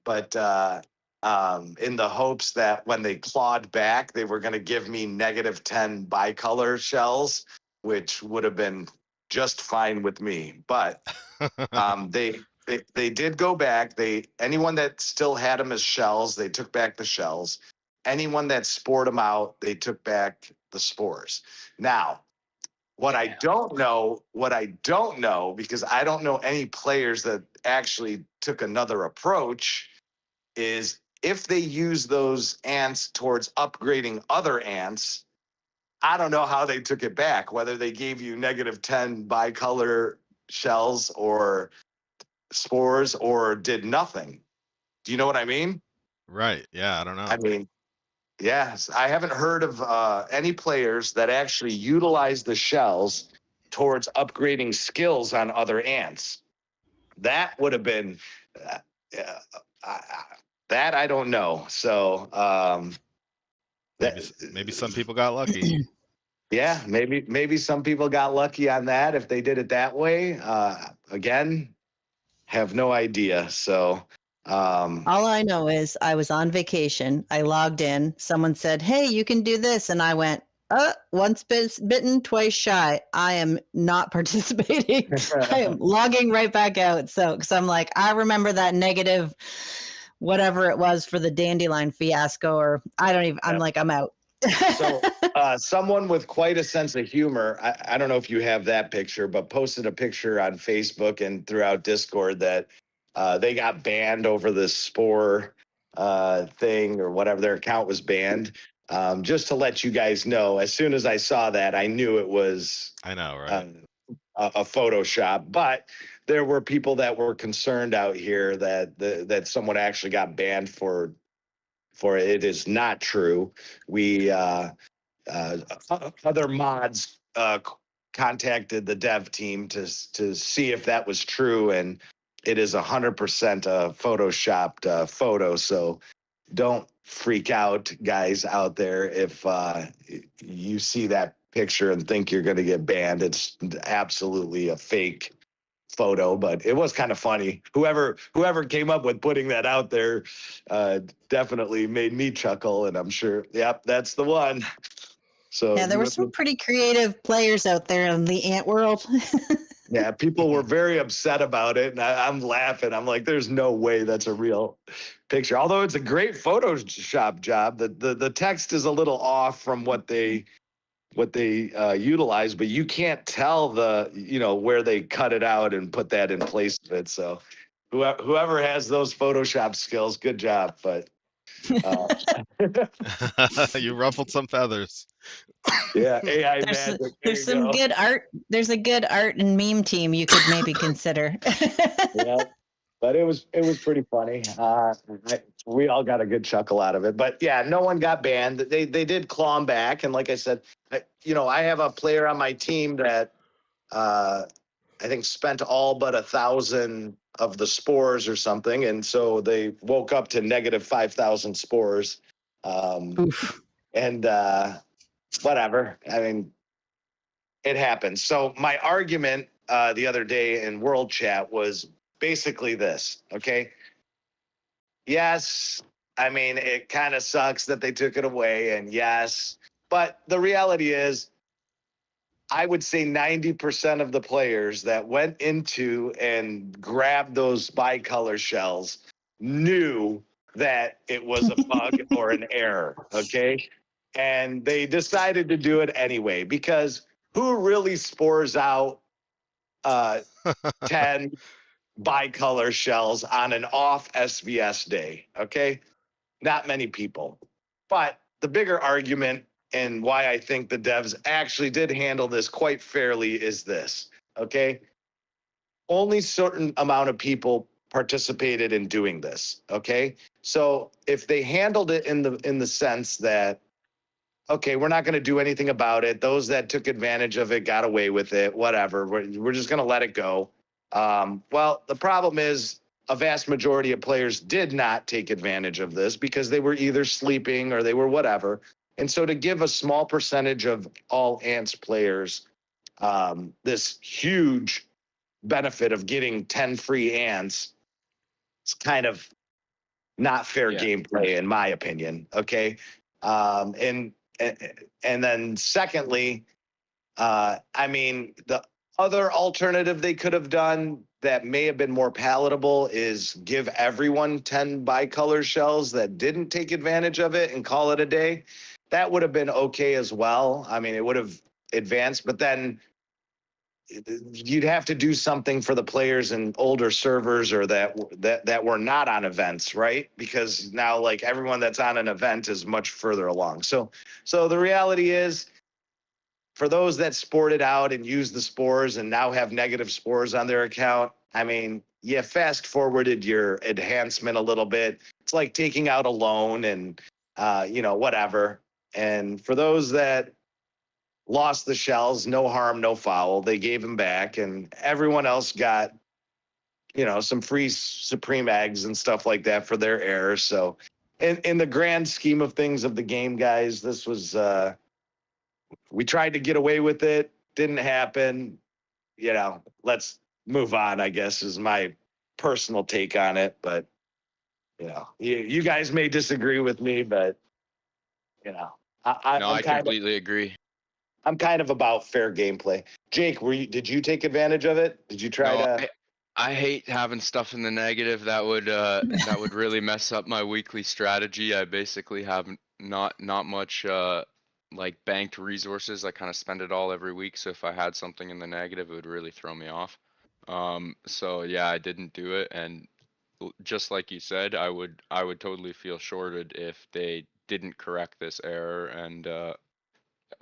But in the hopes that when they clawed back, they were going to give me -10 bicolor shells, which would have been just fine with me. But they did go back. Anyone that still had them as shells, they took back the shells. Anyone that spored them out, they took back the spores. Now, what I don't know, because I don't know any players that actually took another approach, is if they use those ants towards upgrading other ants, I don't know how they took it back, whether they gave you -10 bicolor shells or spores or did nothing. Do you know what I mean? Right. Yeah, I don't know. I mean, yes, I haven't heard of any players that actually utilize the shells towards upgrading skills on other ants. That would have been that I don't know. So maybe some people got lucky. Yeah, maybe some people got lucky on that if they did it that way. Again, have no idea. So All I know is I was on vacation. I logged in. Someone said, "Hey, you can do this," and I went, once bitten, twice shy. I am not participating. I am logging right back out. So, because I'm like, I remember that negative, whatever it was for the dandelion fiasco, or I don't even. I'm like, I'm out. So someone with quite a sense of humor, I don't know if you have that picture, but posted a picture on Facebook and throughout Discord that they got banned over this spore thing or whatever. Their account was banned. Just to let you guys know, as soon as I saw that, I knew it was I know, right? a Photoshop. But there were people that were concerned out here that someone actually got banned for it. Is not true. We other mods contacted the dev team to see if that was true, and it is 100% a photoshopped photo. So don't freak out, guys out there, if you see that picture and think you're going to get banned. It's absolutely a fake photo, but it was kind of funny. Whoever came up with putting that out there definitely made me chuckle, and I'm sure, yep, that's the one. So Yeah, there were some pretty creative players out there in the ant world. yeah, people were very upset about it, and I'm laughing. I'm like, there's no way that's a real picture. Although it's a great Photoshop job, the text is a little off from what they utilize, but you can't tell where they cut it out and put that in place of it. So whoever has those Photoshop skills, good job. But You ruffled some feathers. yeah, AI magic. There's some good art. There's a good art and meme team you could maybe consider. Yeah, but it was pretty funny. We all got a good chuckle out of it. But yeah, no one got banned. They did claw 'em back, and like I said, I have a player on my team that I think spent all but 1,000 of the spores or something, and so they woke up to negative 5,000 spores. And whatever. I mean, it happens. So my argument the other day in World Chat was basically this. Okay. Yes, I mean, it kind of sucks that they took it away, and yes, but the reality is, I would say 90% of the players that went into and grabbed those bicolor shells knew that it was a bug or an error. Okay. And they decided to do it anyway, because who really spores out 10 bicolor shells on an off SVS day? Okay. Not many people. But the bigger argument, and why I think the devs actually did handle this quite fairly, is this. Okay. Only certain amount of people participated in doing this. Okay. So if they handled it in the sense that, okay, we're not going to do anything about it, those that took advantage of it got away with it, whatever, we're just going to let it go. Well, the problem is a vast majority of players did not take advantage of this because they were either sleeping or they were whatever. And so to give a small percentage of all Ants players this huge benefit of getting 10 free Ants, it's kind of not fair gameplay, in my opinion. Okay. And then secondly, I mean, the other alternative they could have done that may have been more palatable is give everyone 10 bicolor shells that didn't take advantage of it and call it a day. That would have been okay as well. I mean, it would have advanced, but then you'd have to do something for the players in older servers or that were not on events, right? Because now, like, everyone that's on an event is much further along. So the reality is, for those that sported out and used the spores and now have negative spores on their account, I mean, you fast forwarded your enhancement a little bit. It's like taking out a loan and whatever. And for those that lost the shells, no harm, no foul. They gave them back, and everyone else got, some free Supreme eggs and stuff like that for their errors. So in the grand scheme of things of the game, guys, this was, we tried to get away with it. Didn't happen. Let's move on, I guess, is my personal take on it. But you guys may disagree with me, but No, I'm I kind of completely agree. I'm kind of about fair gameplay. Jake, did you take advantage of it? Did you try No, to? I hate having stuff in the negative. That would really mess up my weekly strategy. I basically have not much like banked resources. I kind of spend it all every week. So if I had something in the negative, it would really throw me off. So yeah, I didn't do it. And just like you said, I would totally feel shorted if they didn't correct this error and a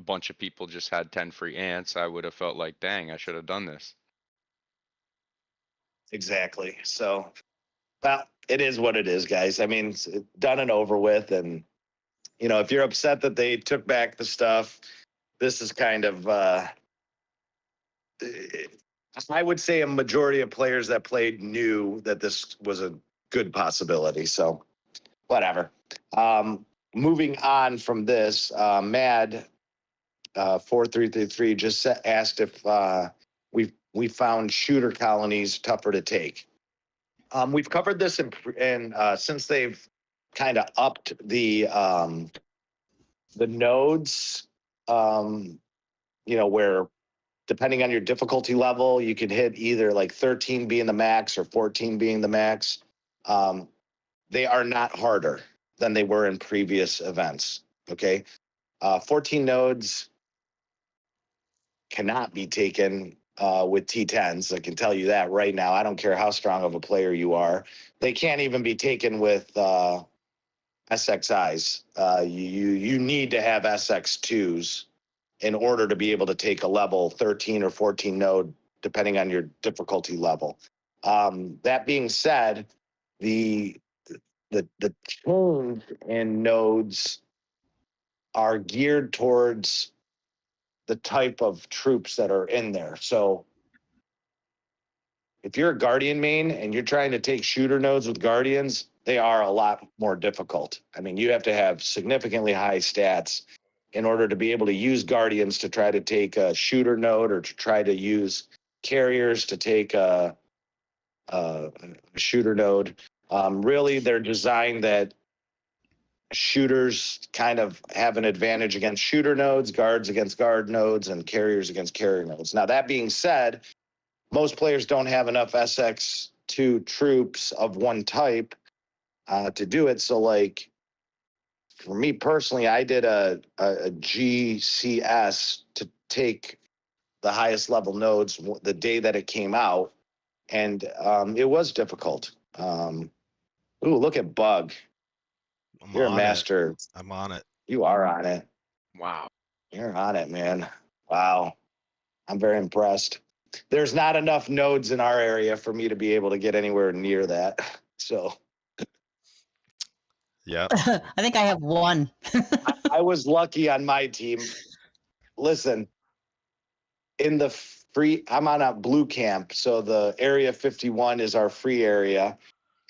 bunch of people just had 10 free ants. I would have felt like, dang, I should have done this. Exactly. So, well, it is what it is, guys. I mean, it's done and over with. And, if you're upset that they took back the stuff, this is kind of, I would say a majority of players that played knew that this was a good possibility. So, whatever. Moving on from this, Mad 4333 just asked if we found shooter colonies tougher to take. We've covered this in since they've kind of upped the nodes, where depending on your difficulty level, you could hit either like 13 being the max or 14 being the max. They are not harder than they were in previous events. Okay. 14 nodes cannot be taken with T10s. I can tell you that right now. I don't care how strong of a player you are. They can't even be taken with SXIs. You need to have SX2s in order to be able to take a level 13 or 14 node, depending on your difficulty level. That being said, the change in nodes are geared towards the type of troops that are in there. So if you're a Guardian main and you're trying to take shooter nodes with Guardians, they are a lot more difficult. I mean, you have to have significantly high stats in order to be able to use Guardians to try to take a shooter node or to try to use carriers to take a shooter node. Really, they're designed that shooters kind of have an advantage against shooter nodes, guards against guard nodes, and carriers against carrier nodes. Now, that being said, most players don't have enough SX2 troops of one type to do it. So, like, for me personally, I did a GCS to take the highest level nodes the day that it came out, and it was difficult. Ooh, look at Bug. You're a master. I'm on it. You are on it. Wow. You're on it, man. Wow. I'm very impressed. There's not enough nodes in our area for me to be able to get anywhere near that. So Yeah. I think I have one. I was lucky on my team. Listen, in the free, I'm on a blue camp. So the area 51 is our free area.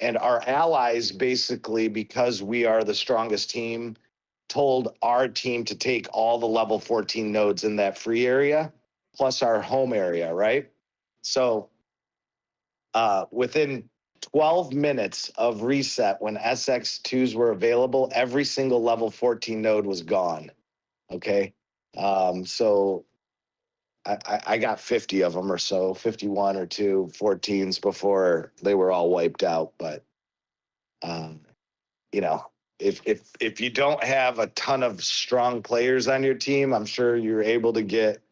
And our allies, basically, because we are the strongest team, told our team to take all the level 14 nodes in that free area, plus our home area, right? So within 12 minutes of reset, when SX2s were available, every single level 14 node was gone. Okay. So I got 50 of them or so, 51 or 2 14s before they were all wiped out. But, if you don't have a ton of strong players on your team, I'm sure you're able to get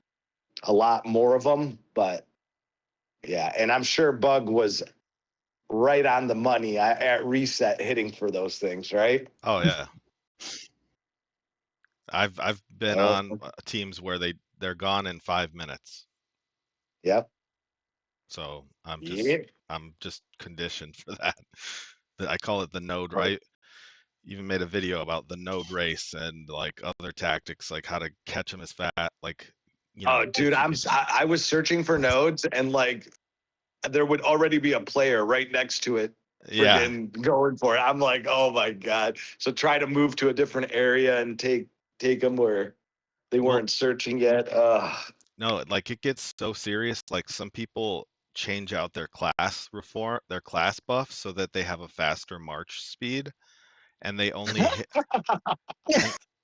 a lot more of them. But yeah, and I'm sure Bug was right on the money at reset hitting for those things, right? Oh yeah. I've been on teams where they're gone in 5 minutes. Yep. So I'm just conditioned for that. I call it the node, right? Even made a video about the node race and like other tactics, like how to catch them as fat, like. Oh, dude, I was searching for nodes and like there would already be a player right next to it. Yeah. Going for it. I'm like, oh my God. So try to move to a different area and take them where they weren't searching yet. No, like it gets so serious. Like some people change out their class buff so that they have a faster march speed, and they only hit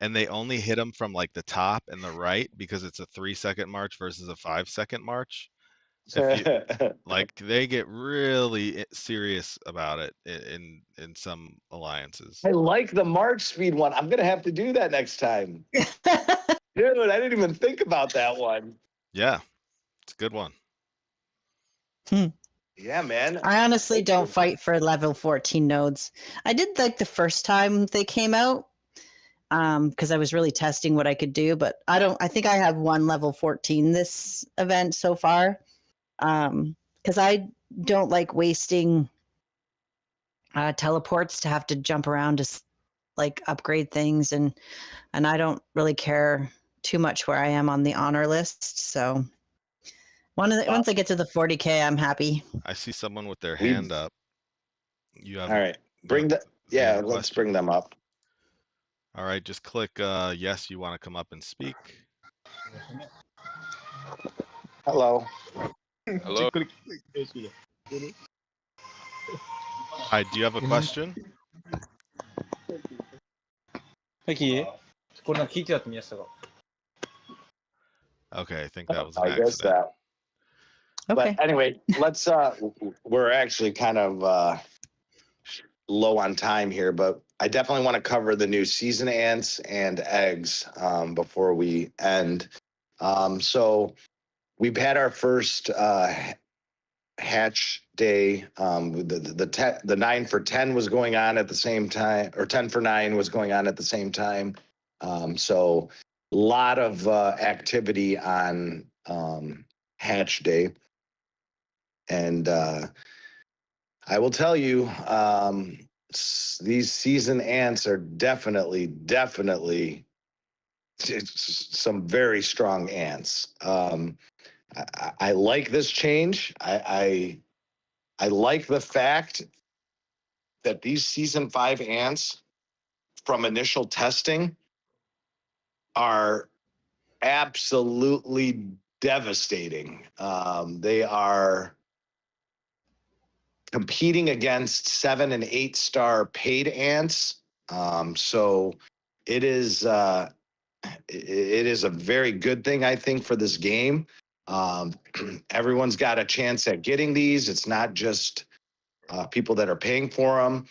and they only hit them from like the top and the right because it's a 3-second march versus a 5-second march. Like they get really serious about it in some alliances. I like the March speed one. I'm gonna have to do that next time. Dude, I didn't even think about that one. Yeah, it's a good one. Yeah, man. I honestly don't fight for level 14 nodes. I did like the first time they came out because I was really testing what I could do, but I think I have one level 14 this event so far because I don't like wasting teleports to have to jump around to like upgrade things, and I don't really care too much where I am on the honor list. So once I get to the 40K, I'm happy. I see someone with their hand up. You have All right. Bring that. Yeah, hand let's question? bring them up. All right, just click yes, you want to come up and speak. Hello. Hello. Hi, do you have a question? さっきこれなんか聞いてたって見ましたが。 Okay, I think that was an I guess accident. that. Okay. But anyway, let's we're actually kind of low on time here, but I definitely want to cover the new season ants and eggs before we end. So we've had our first hatch day. The 9 for 10 was going on at the same time, or 10 for 9 was going on at the same time. So a lot of activity on hatch day. And I will tell you, these season ants are definitely some very strong ants. I like this change. I like the fact that these season 5 ants from initial testing are absolutely devastating. They are competing against 7 and 8 star paid ants. So it is a very good thing, I think, for this game. Everyone's got a chance at getting these. It's not just people that are paying for them.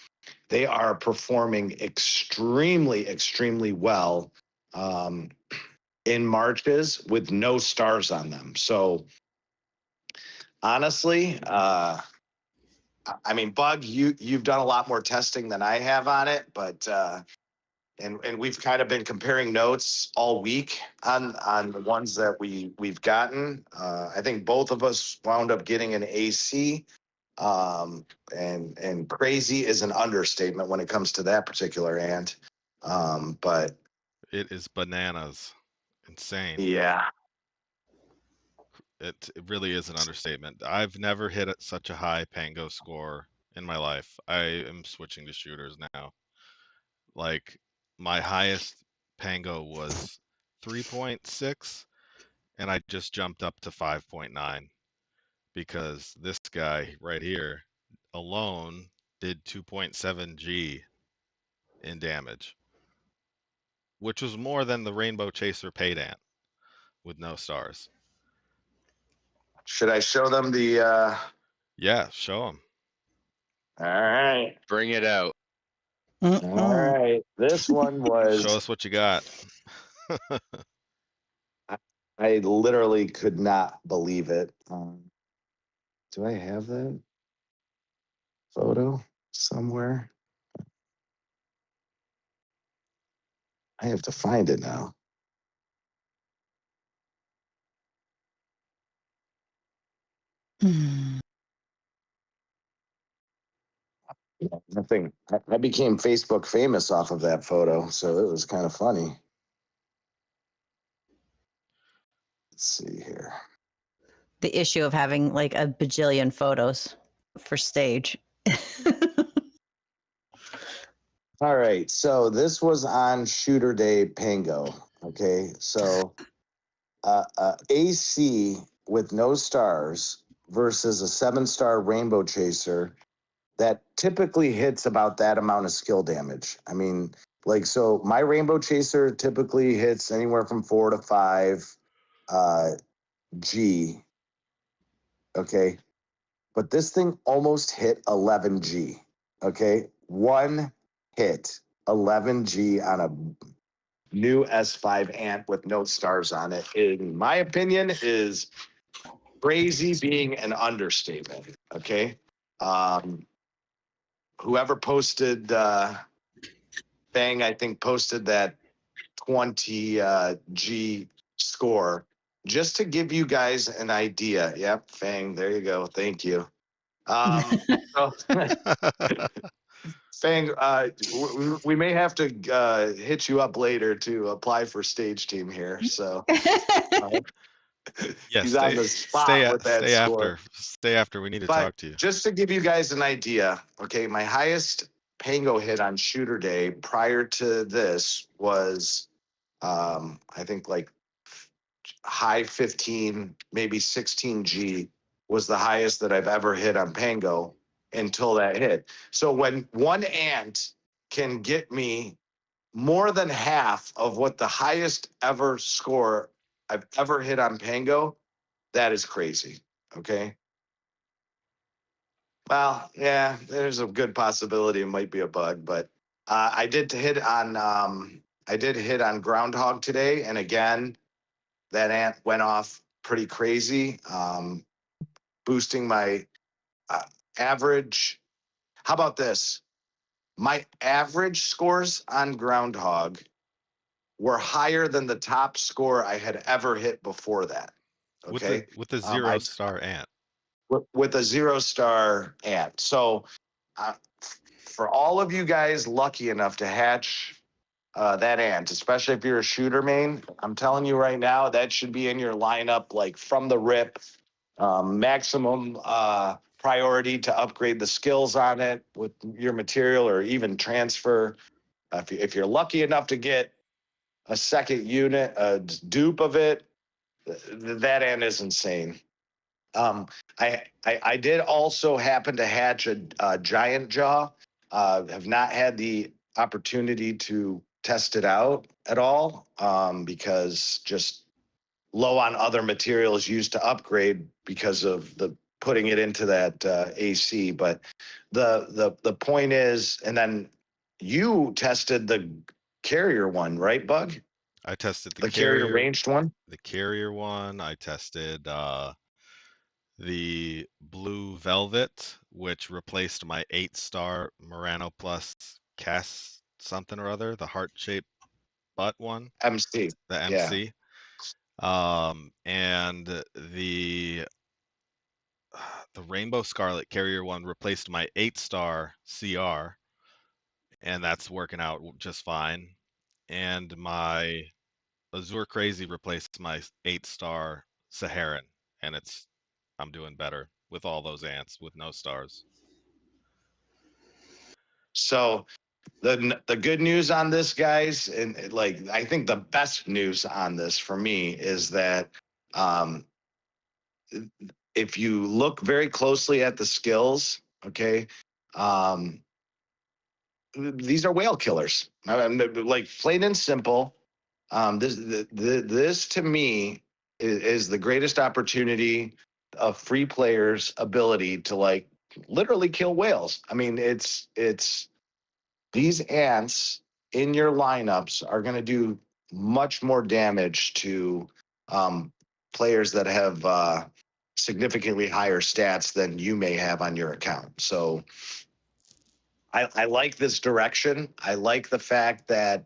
They are performing extremely well in marches with no stars on them. So honestly, I mean, Bug, you've done a lot more testing than I have on it, but and we've kind of been comparing notes all week on the ones that we've gotten. I think both of us wound up getting an AC, and crazy is an understatement when it comes to that particular ant. But It is bananas. Insane. yeah, It really is an understatement. I've never hit such a high Pango score in my life. I am switching to shooters now. Like my highest Pango was 3.6, and I just jumped up to 5.9 because this guy right here alone did 2.7 G in damage, which was more than the Rainbow Chaser paid ant with no stars. should I show them the? Yeah, show him. All right. Bring it out. All right. This one was. Show us what you got. I literally could not believe it. Do I have that photo somewhere? I have to find it now. Nothing. I became Facebook famous off of that photo, so it was kind of funny. Let's see here. The issue of having like a bajillion photos for stage. All right, so this was on Shooter Day Pango. Okay, so AC with no stars versus a 7-star Rainbow Chaser that typically hits about that amount of skill damage. I mean, like, so my Rainbow Chaser typically hits anywhere from 4 to 5 G. Okay. But this thing almost hit 11G. Okay. One hit 11G on a new S5 Ant with no stars on it, in my opinion, is crazy being an understatement. Okay. Whoever posted, Bang, I think posted that 20 G score just to give you guys an idea. Yep, Fang, there you go. Thank you. So, Fang, we may have to hit you up later to apply for stage team here. So Yeah, he's on the spot with that score. Stay after. We need to But talk to you. just to give you guys an idea, okay, my highest Pango hit on shooter day prior to this was, I think like high 15, maybe 16G was the highest that I've ever hit on Pango until that hit. So when one ant can get me more than half of what the highest ever score I've ever hit on Pango, that is crazy. Okay. Well, yeah, there's a good possibility it might be a bug, but I did hit on Groundhog today, and again, that ant went off pretty crazy, boosting my average. How about this? My average scores on Groundhog were higher than the top score I had ever hit before that. Okay, With the 0-star ant. With a 0-star ant. So for all of you guys lucky enough to hatch that ant, especially if you're a shooter main, I'm telling you right now, that should be in your lineup like from the rip. Maximum priority to upgrade the skills on it with your material or even transfer. If you're lucky enough to get a second unit, a dupe of it, that ant is insane. I did also happen to hatch a giant jaw. Have not had the opportunity to test it out at all because just low on other materials used to upgrade because of the putting it into that AC. But the point is, and then you tested the carrier one, right, Bug? I tested The carrier ranged one. The carrier one. I tested the blue velvet, which replaced my 8-star Murano Plus cast something or other, the heart-shaped butt one, MC. the MC. And the Rainbow Scarlet carrier one replaced my 8-star CR, and that's working out just fine. And my Azure Crazy replaced my 8-star Saharan, and I'm doing better with all those ants with no stars. So the good news on this, guys, and like I think the best news on this for me is that if you look very closely at the skills, okay, these are whale killers. Like plain and simple. This to me is the greatest opportunity of free players' ability to like literally kill whales. I mean, it's these ants in your lineups are going to do much more damage to players that have significantly higher stats than you may have on your account. So I like this direction. I like the fact that,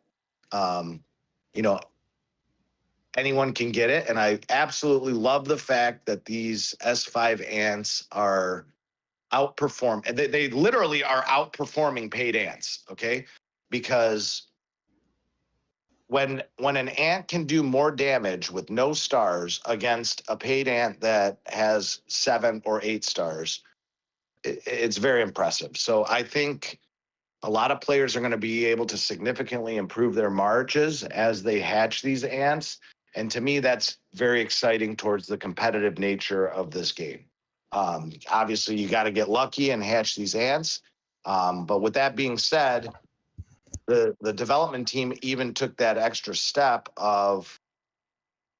anyone can get it. And I absolutely love the fact that these S5 ants are outperform, and they literally are outperforming paid ants. Okay. Because when an ant can do more damage with no stars against a paid ant that has 7 or 8 stars, it's very impressive. So I think a lot of players are going to be able to significantly improve their marges as they hatch these ants. And to me, that's very exciting towards the competitive nature of this game. Obviously, you got to get lucky and hatch these ants. But with that being said, the development team even took that extra step of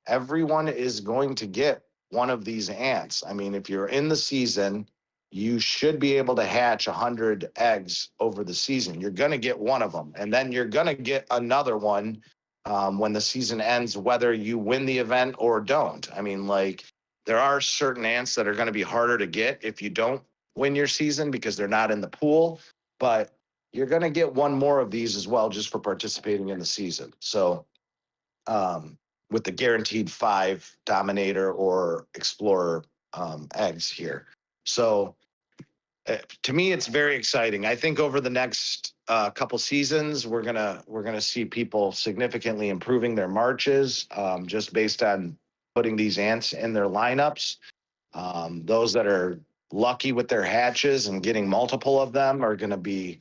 everyone is going to get one of these ants. I mean, if you're in the season, you should be able to hatch 100 eggs over the season. You're going to get one of them, and then you're going to get another one when the season ends, whether you win the event or don't. I mean, like, there are certain ants that are going to be harder to get if you don't win your season because they're not in the pool, but you're going to get one more of these as well just for participating in the season. So, with the guaranteed 5 Dominator or Explorer eggs here. So to me, it's very exciting. I think over the next couple seasons, we're gonna see people significantly improving their marches just based on putting these ants in their lineups. Those that are lucky with their hatches and getting multiple of them are going to be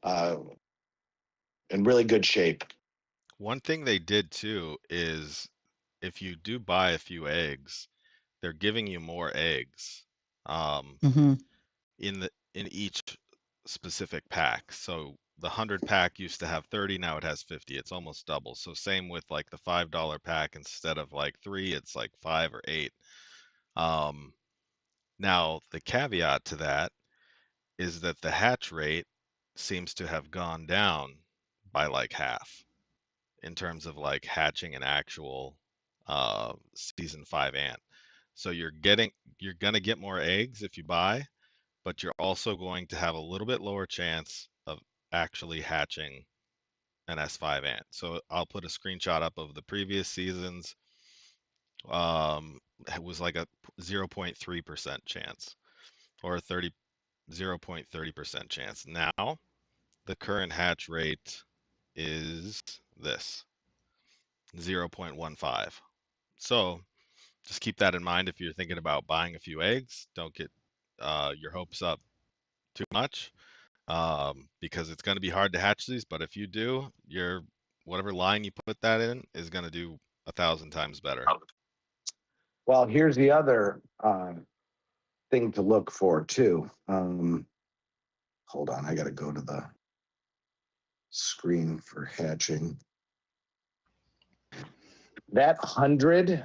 in really good shape. One thing they did too is if you do buy a few eggs, they're giving you more eggs Mm-hmm. in each specific pack. So the 100 pack used to have 30, now it has 50. It's almost double. So same with like the $5 pack, instead of like 3, it's like 5 or 8. Now the caveat to that is that the hatch rate seems to have gone down by like half in terms of like hatching an actual season 5 ant. So you're gonna get more eggs if you buy, but you're also going to have a little bit lower chance of actually hatching an S5 ant. So I'll put a screenshot up of the previous seasons. It was like a 0.3% chance or a 0.30% chance. Now the current hatch rate is this 0.15. So just keep that in mind if you're thinking about buying a few eggs. Don't get your hopes up too much because it's going to be hard to hatch these. But if you do, your whatever line you put that in is going to do 1,000 times better. Well, here's the other thing to look for too. Hold on, I got to go to the screen for hatching. That 100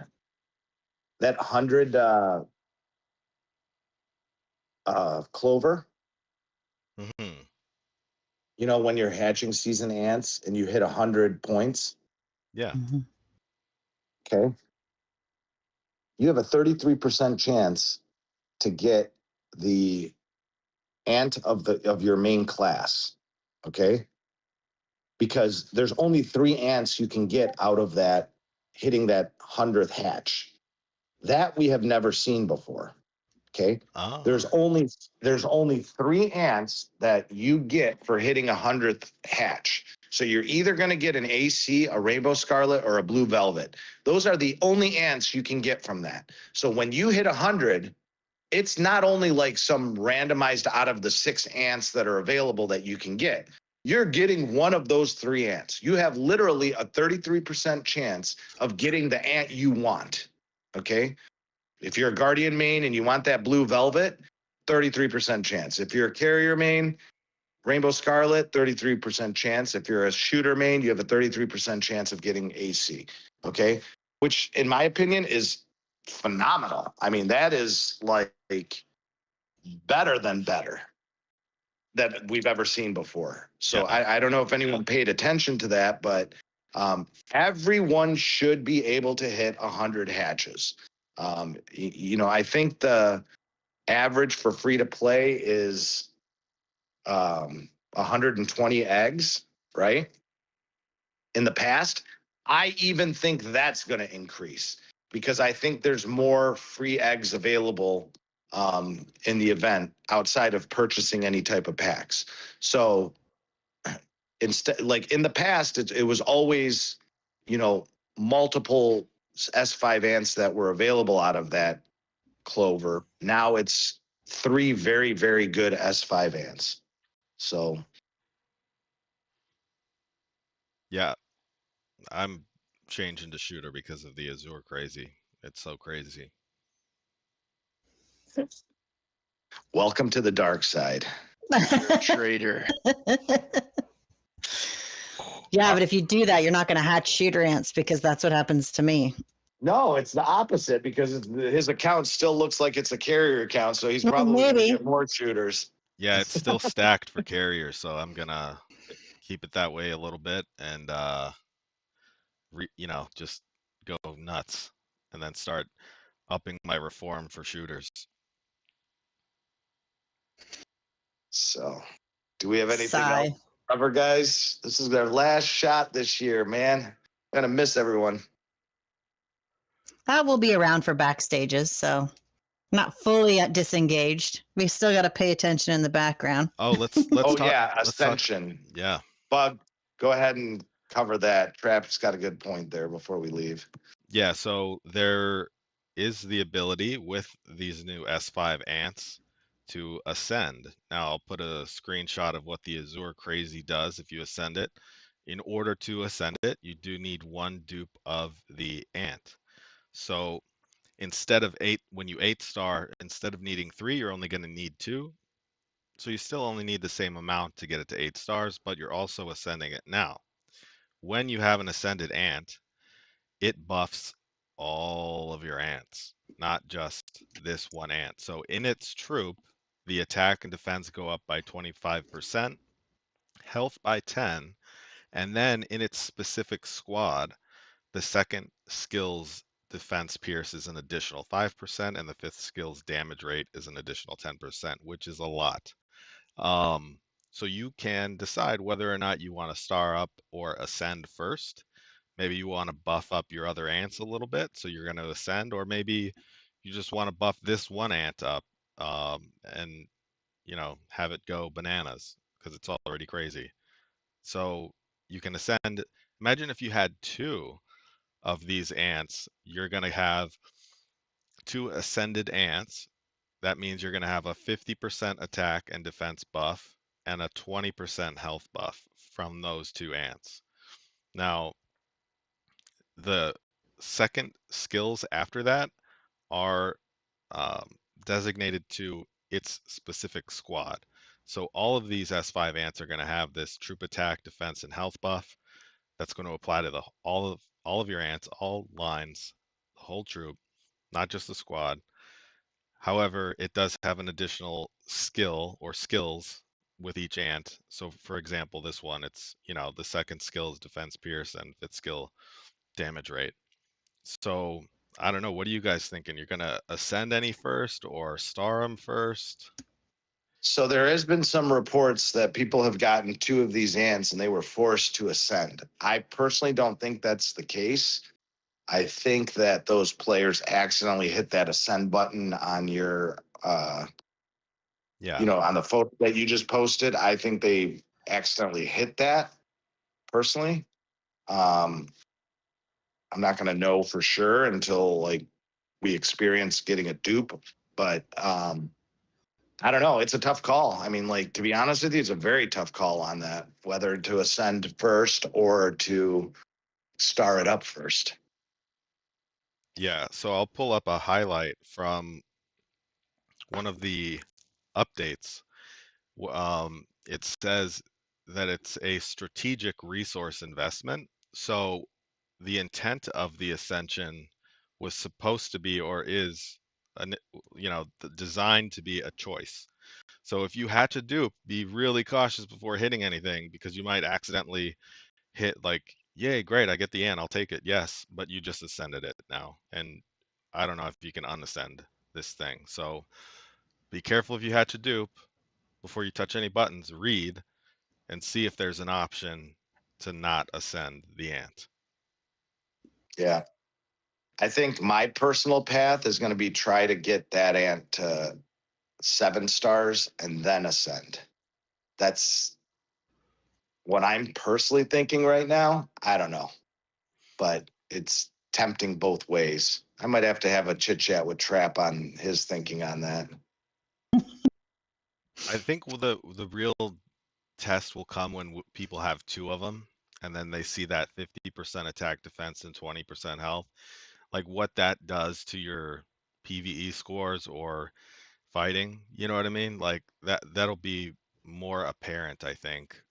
clover. Mm-hmm. You know, when you're hatching season ants and you hit 100 points. Yeah. Mm-hmm. Okay. You have a 33% chance to get the ant of your main class. Okay. Because there's only 3 ants you can get out of that hitting that 100th hatch. That we have never seen before. Okay. Oh. There's only 3 ants that you get for hitting 100th hatch. So you're either going to get an AC, a rainbow scarlet, or a blue velvet. Those are the only ants you can get from that. So when you hit 100, it's not only like some randomized out of the 6 ants that are available that you can get. You're getting one of those 3 ants. You have literally a 33% chance of getting the ant you want. Okay. If you're a guardian main and you want that blue velvet, 33% chance. If you're a carrier main, rainbow scarlet, 33% chance. If you're a shooter main, you have a 33% chance of getting AC. Okay. Which in my opinion is phenomenal. I mean, that is like better than better that we've ever seen before. So Yeah. I don't know if anyone paid attention to that, but everyone should be able to hit 100 hatches. You know, I think the average for free to play is 120 eggs, right? In the past, I even think that's going to increase because I think there's more free eggs available in the event outside of purchasing any type of packs. So instead, like in the past, it was always, you know, multiple S5 ants that were available out of that clover. Now it's 3 very, very good S5 ants. So Yeah. I'm changing to shooter because of the Azure crazy. It's so crazy. Welcome to the dark side. Traitor. Yeah, but if you do that, you're not going to hatch shooter ants because that's what happens to me. No, it's the opposite because his account still looks like it's a carrier account, so he's Well, probably going to maybe. get more shooters. Yeah, it's still stacked for carriers, so I'm gonna keep it that way a little bit and just go nuts and then start upping my reform for shooters. So, do we have anything Sigh. else to cover, guys? This is their last shot this year, man. I'm gonna miss everyone. We'll be around for backstages, so not fully disengaged. We still got to pay attention in the background. Oh, let's Oh talk. yeah, let's talk- Ascension. Yeah. Bug, go ahead and cover that. Trap's got a good point there before we leave. Yeah, so there is the ability with these new S5 ants to ascend. Now I'll put a screenshot of what the Azure Crazy does if you ascend it. In order to ascend it, you do need one dupe of the ant. So instead of 8, when you 8-star, instead of needing 3, you're only going to need 2. So you still only need the same amount to get it to 8 stars, but you're also ascending it. Now, when you have an ascended ant, it buffs all of your ants, not just this one ant. So in its troop, the attack and defense go up by 25%, health by 10, and then in its specific squad, the second skill's defense pierce is an additional 5%, and the fifth skill's damage rate is an additional 10%, which is a lot. So you can decide whether or not you want to star up or ascend first. Maybe you want to buff up your other ants a little bit, so you're going to ascend, or maybe you just want to buff this one ant up and have it go bananas because it's already crazy. So you can ascend. Imagine if you had 2 of these ants, you're going to have 2 ascended ants. That means you're going to have a 50% attack and defense buff and a 20% health buff from those 2 ants. Now, the second skills after that are designated to its specific squad. So all of these S5 ants are going to have this troop attack, defense, and health buff that's going to apply to all of your ants, all lines, the whole troop, not just the squad. However, it does have an additional skill or skills with each ant. So for example, this one, it's, the second skill is defense pierce and fifth skill damage rate. So I don't know. What are you guys thinking? You're going to ascend any first or star them first? So there has been some reports that people have gotten 2 of these ants and they were forced to ascend. I personally don't think that's the case. I think that those players accidentally hit that ascend button on your, Yeah. on the photo that you just posted. I think they accidentally hit that personally. I'm not going to know for sure until we experience getting a dupe, but I don't know. It's a tough call. I mean, to be honest with you, it's a very tough call on that, whether to ascend first or to star it up first. Yeah, so I'll pull up a highlight from one of the updates. It says that it's a strategic resource investment. So the intent of the Ascension was supposed to be, or is, designed to be a choice. So if you had to dupe, be really cautious before hitting anything because you might accidentally hit yay, great, I get the ant, I'll take it, yes, but you just ascended it now. And I don't know if you can unascend this thing. So be careful if you had to dupe. Before you touch any buttons, read and see if there's an option to not ascend the ant. Yeah. I think my personal path is going to be try to get that ant to 7 stars and then ascend. That's what I'm personally thinking right now. I don't know, but it's tempting both ways. I might have to have a chit chat with Trap on his thinking on that. I think the real test will come when people have 2 of them and then they see that 50% attack defense and 20% health. Like what that does to your PvE scores, or fighting. You know what I mean? Like that'll be more apparent, I think,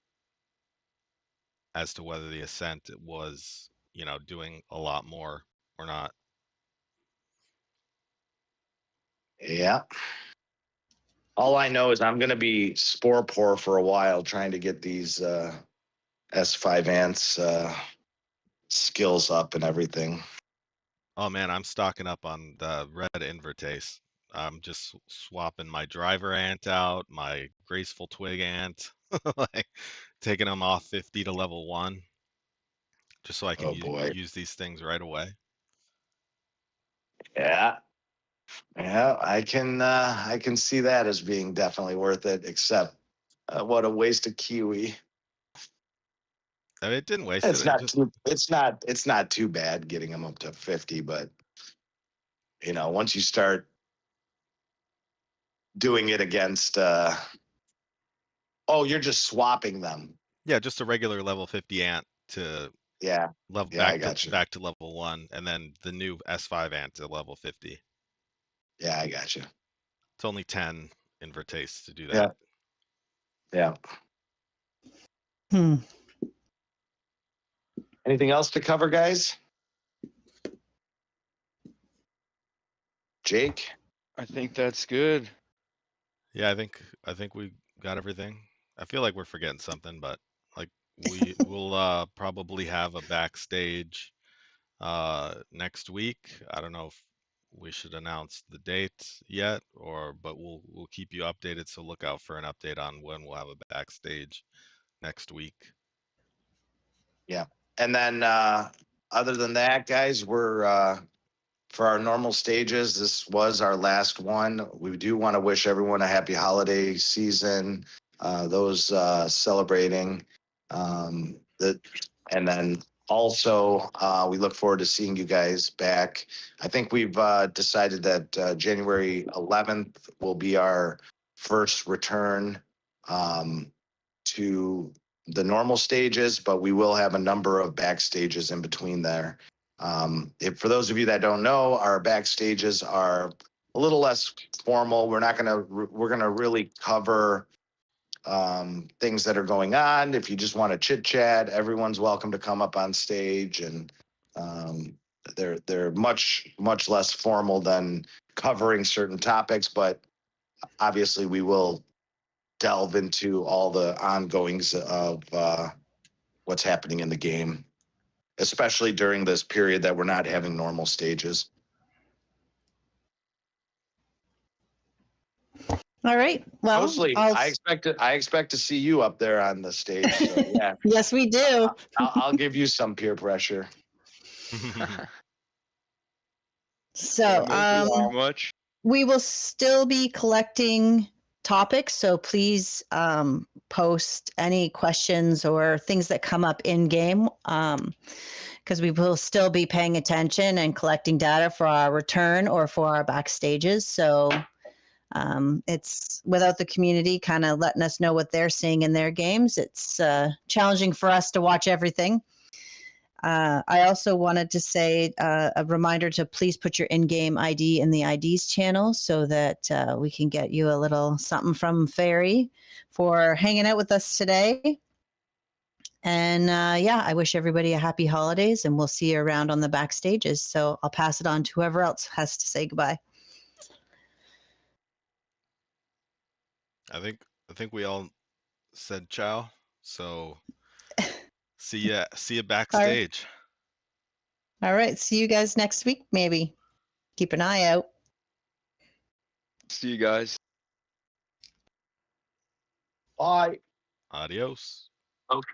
as to whether the Ascent was, doing a lot more or not. Yeah. All I know is I'm going to be spore poor for a while trying to get these S5 ants skills up and everything. Oh man, I'm stocking up on the red invertase. I'm just swapping my driver ant out, my graceful twig ant, like taking them off 50 to level 1, just so I can Oh boy. use these things right away. Yeah. Yeah, I can see that as being definitely worth it, except what a waste of kiwi. I mean, it didn't waste It's it. not it's not too bad getting them up to 50, but once you start doing it against you're just swapping them. Yeah, just a regular level 50 ant to Yeah. level Yeah, I got you. back to level 1, and then the new S5 ant to level 50. Yeah, I got you. It's only 10 invertase to do that. Yeah. Hmm. Anything else to cover, guys? Jake? I think that's good. Yeah, I think we got everything. I feel like we're forgetting something, but like will probably have a backstage next week. I don't know if we should announce the date yet, but we'll keep you updated, so look out for an update on when we'll have a backstage next week. Yeah. And then other than that, guys, we're for our normal stages, this was our last one. We do want to wish everyone a happy holiday season. Those celebrating, and then also we look forward to seeing you guys back. I think we've decided that January 11th will be our first return to the normal stages, but we will have a number of back stages in between there. For those of you that don't know, our backstages are a little less formal. We're gonna really cover things that are going on. If you just want to chit chat, everyone's welcome to come up on stage, and they're much less formal than covering certain topics. But obviously, we will delve into all the ongoings of what's happening in the game, especially during this period that we're not having normal stages. All right. Well, Mostly, I expect to see you up there on the stage. So yeah, yes, we do. I'll give you some peer pressure. So, Much. we will still be collecting topics. So please post any questions or things that come up in game, because we will still be paying attention and collecting data for our return or for our backstages. So it's without the community kind of letting us know what they're seeing in their games. It's challenging for us to watch everything. I also wanted to say a reminder to please put your in-game ID in the IDs channel so that we can get you a little something from Fairy for hanging out with us today. And I wish everybody a happy holidays, and we'll see you around on the backstages. So I'll pass it on to whoever else has to say goodbye. I think we all said ciao. So see ya backstage. All right. See you guys next week, maybe. Keep an eye out. See you guys. Bye. Adios. Okay.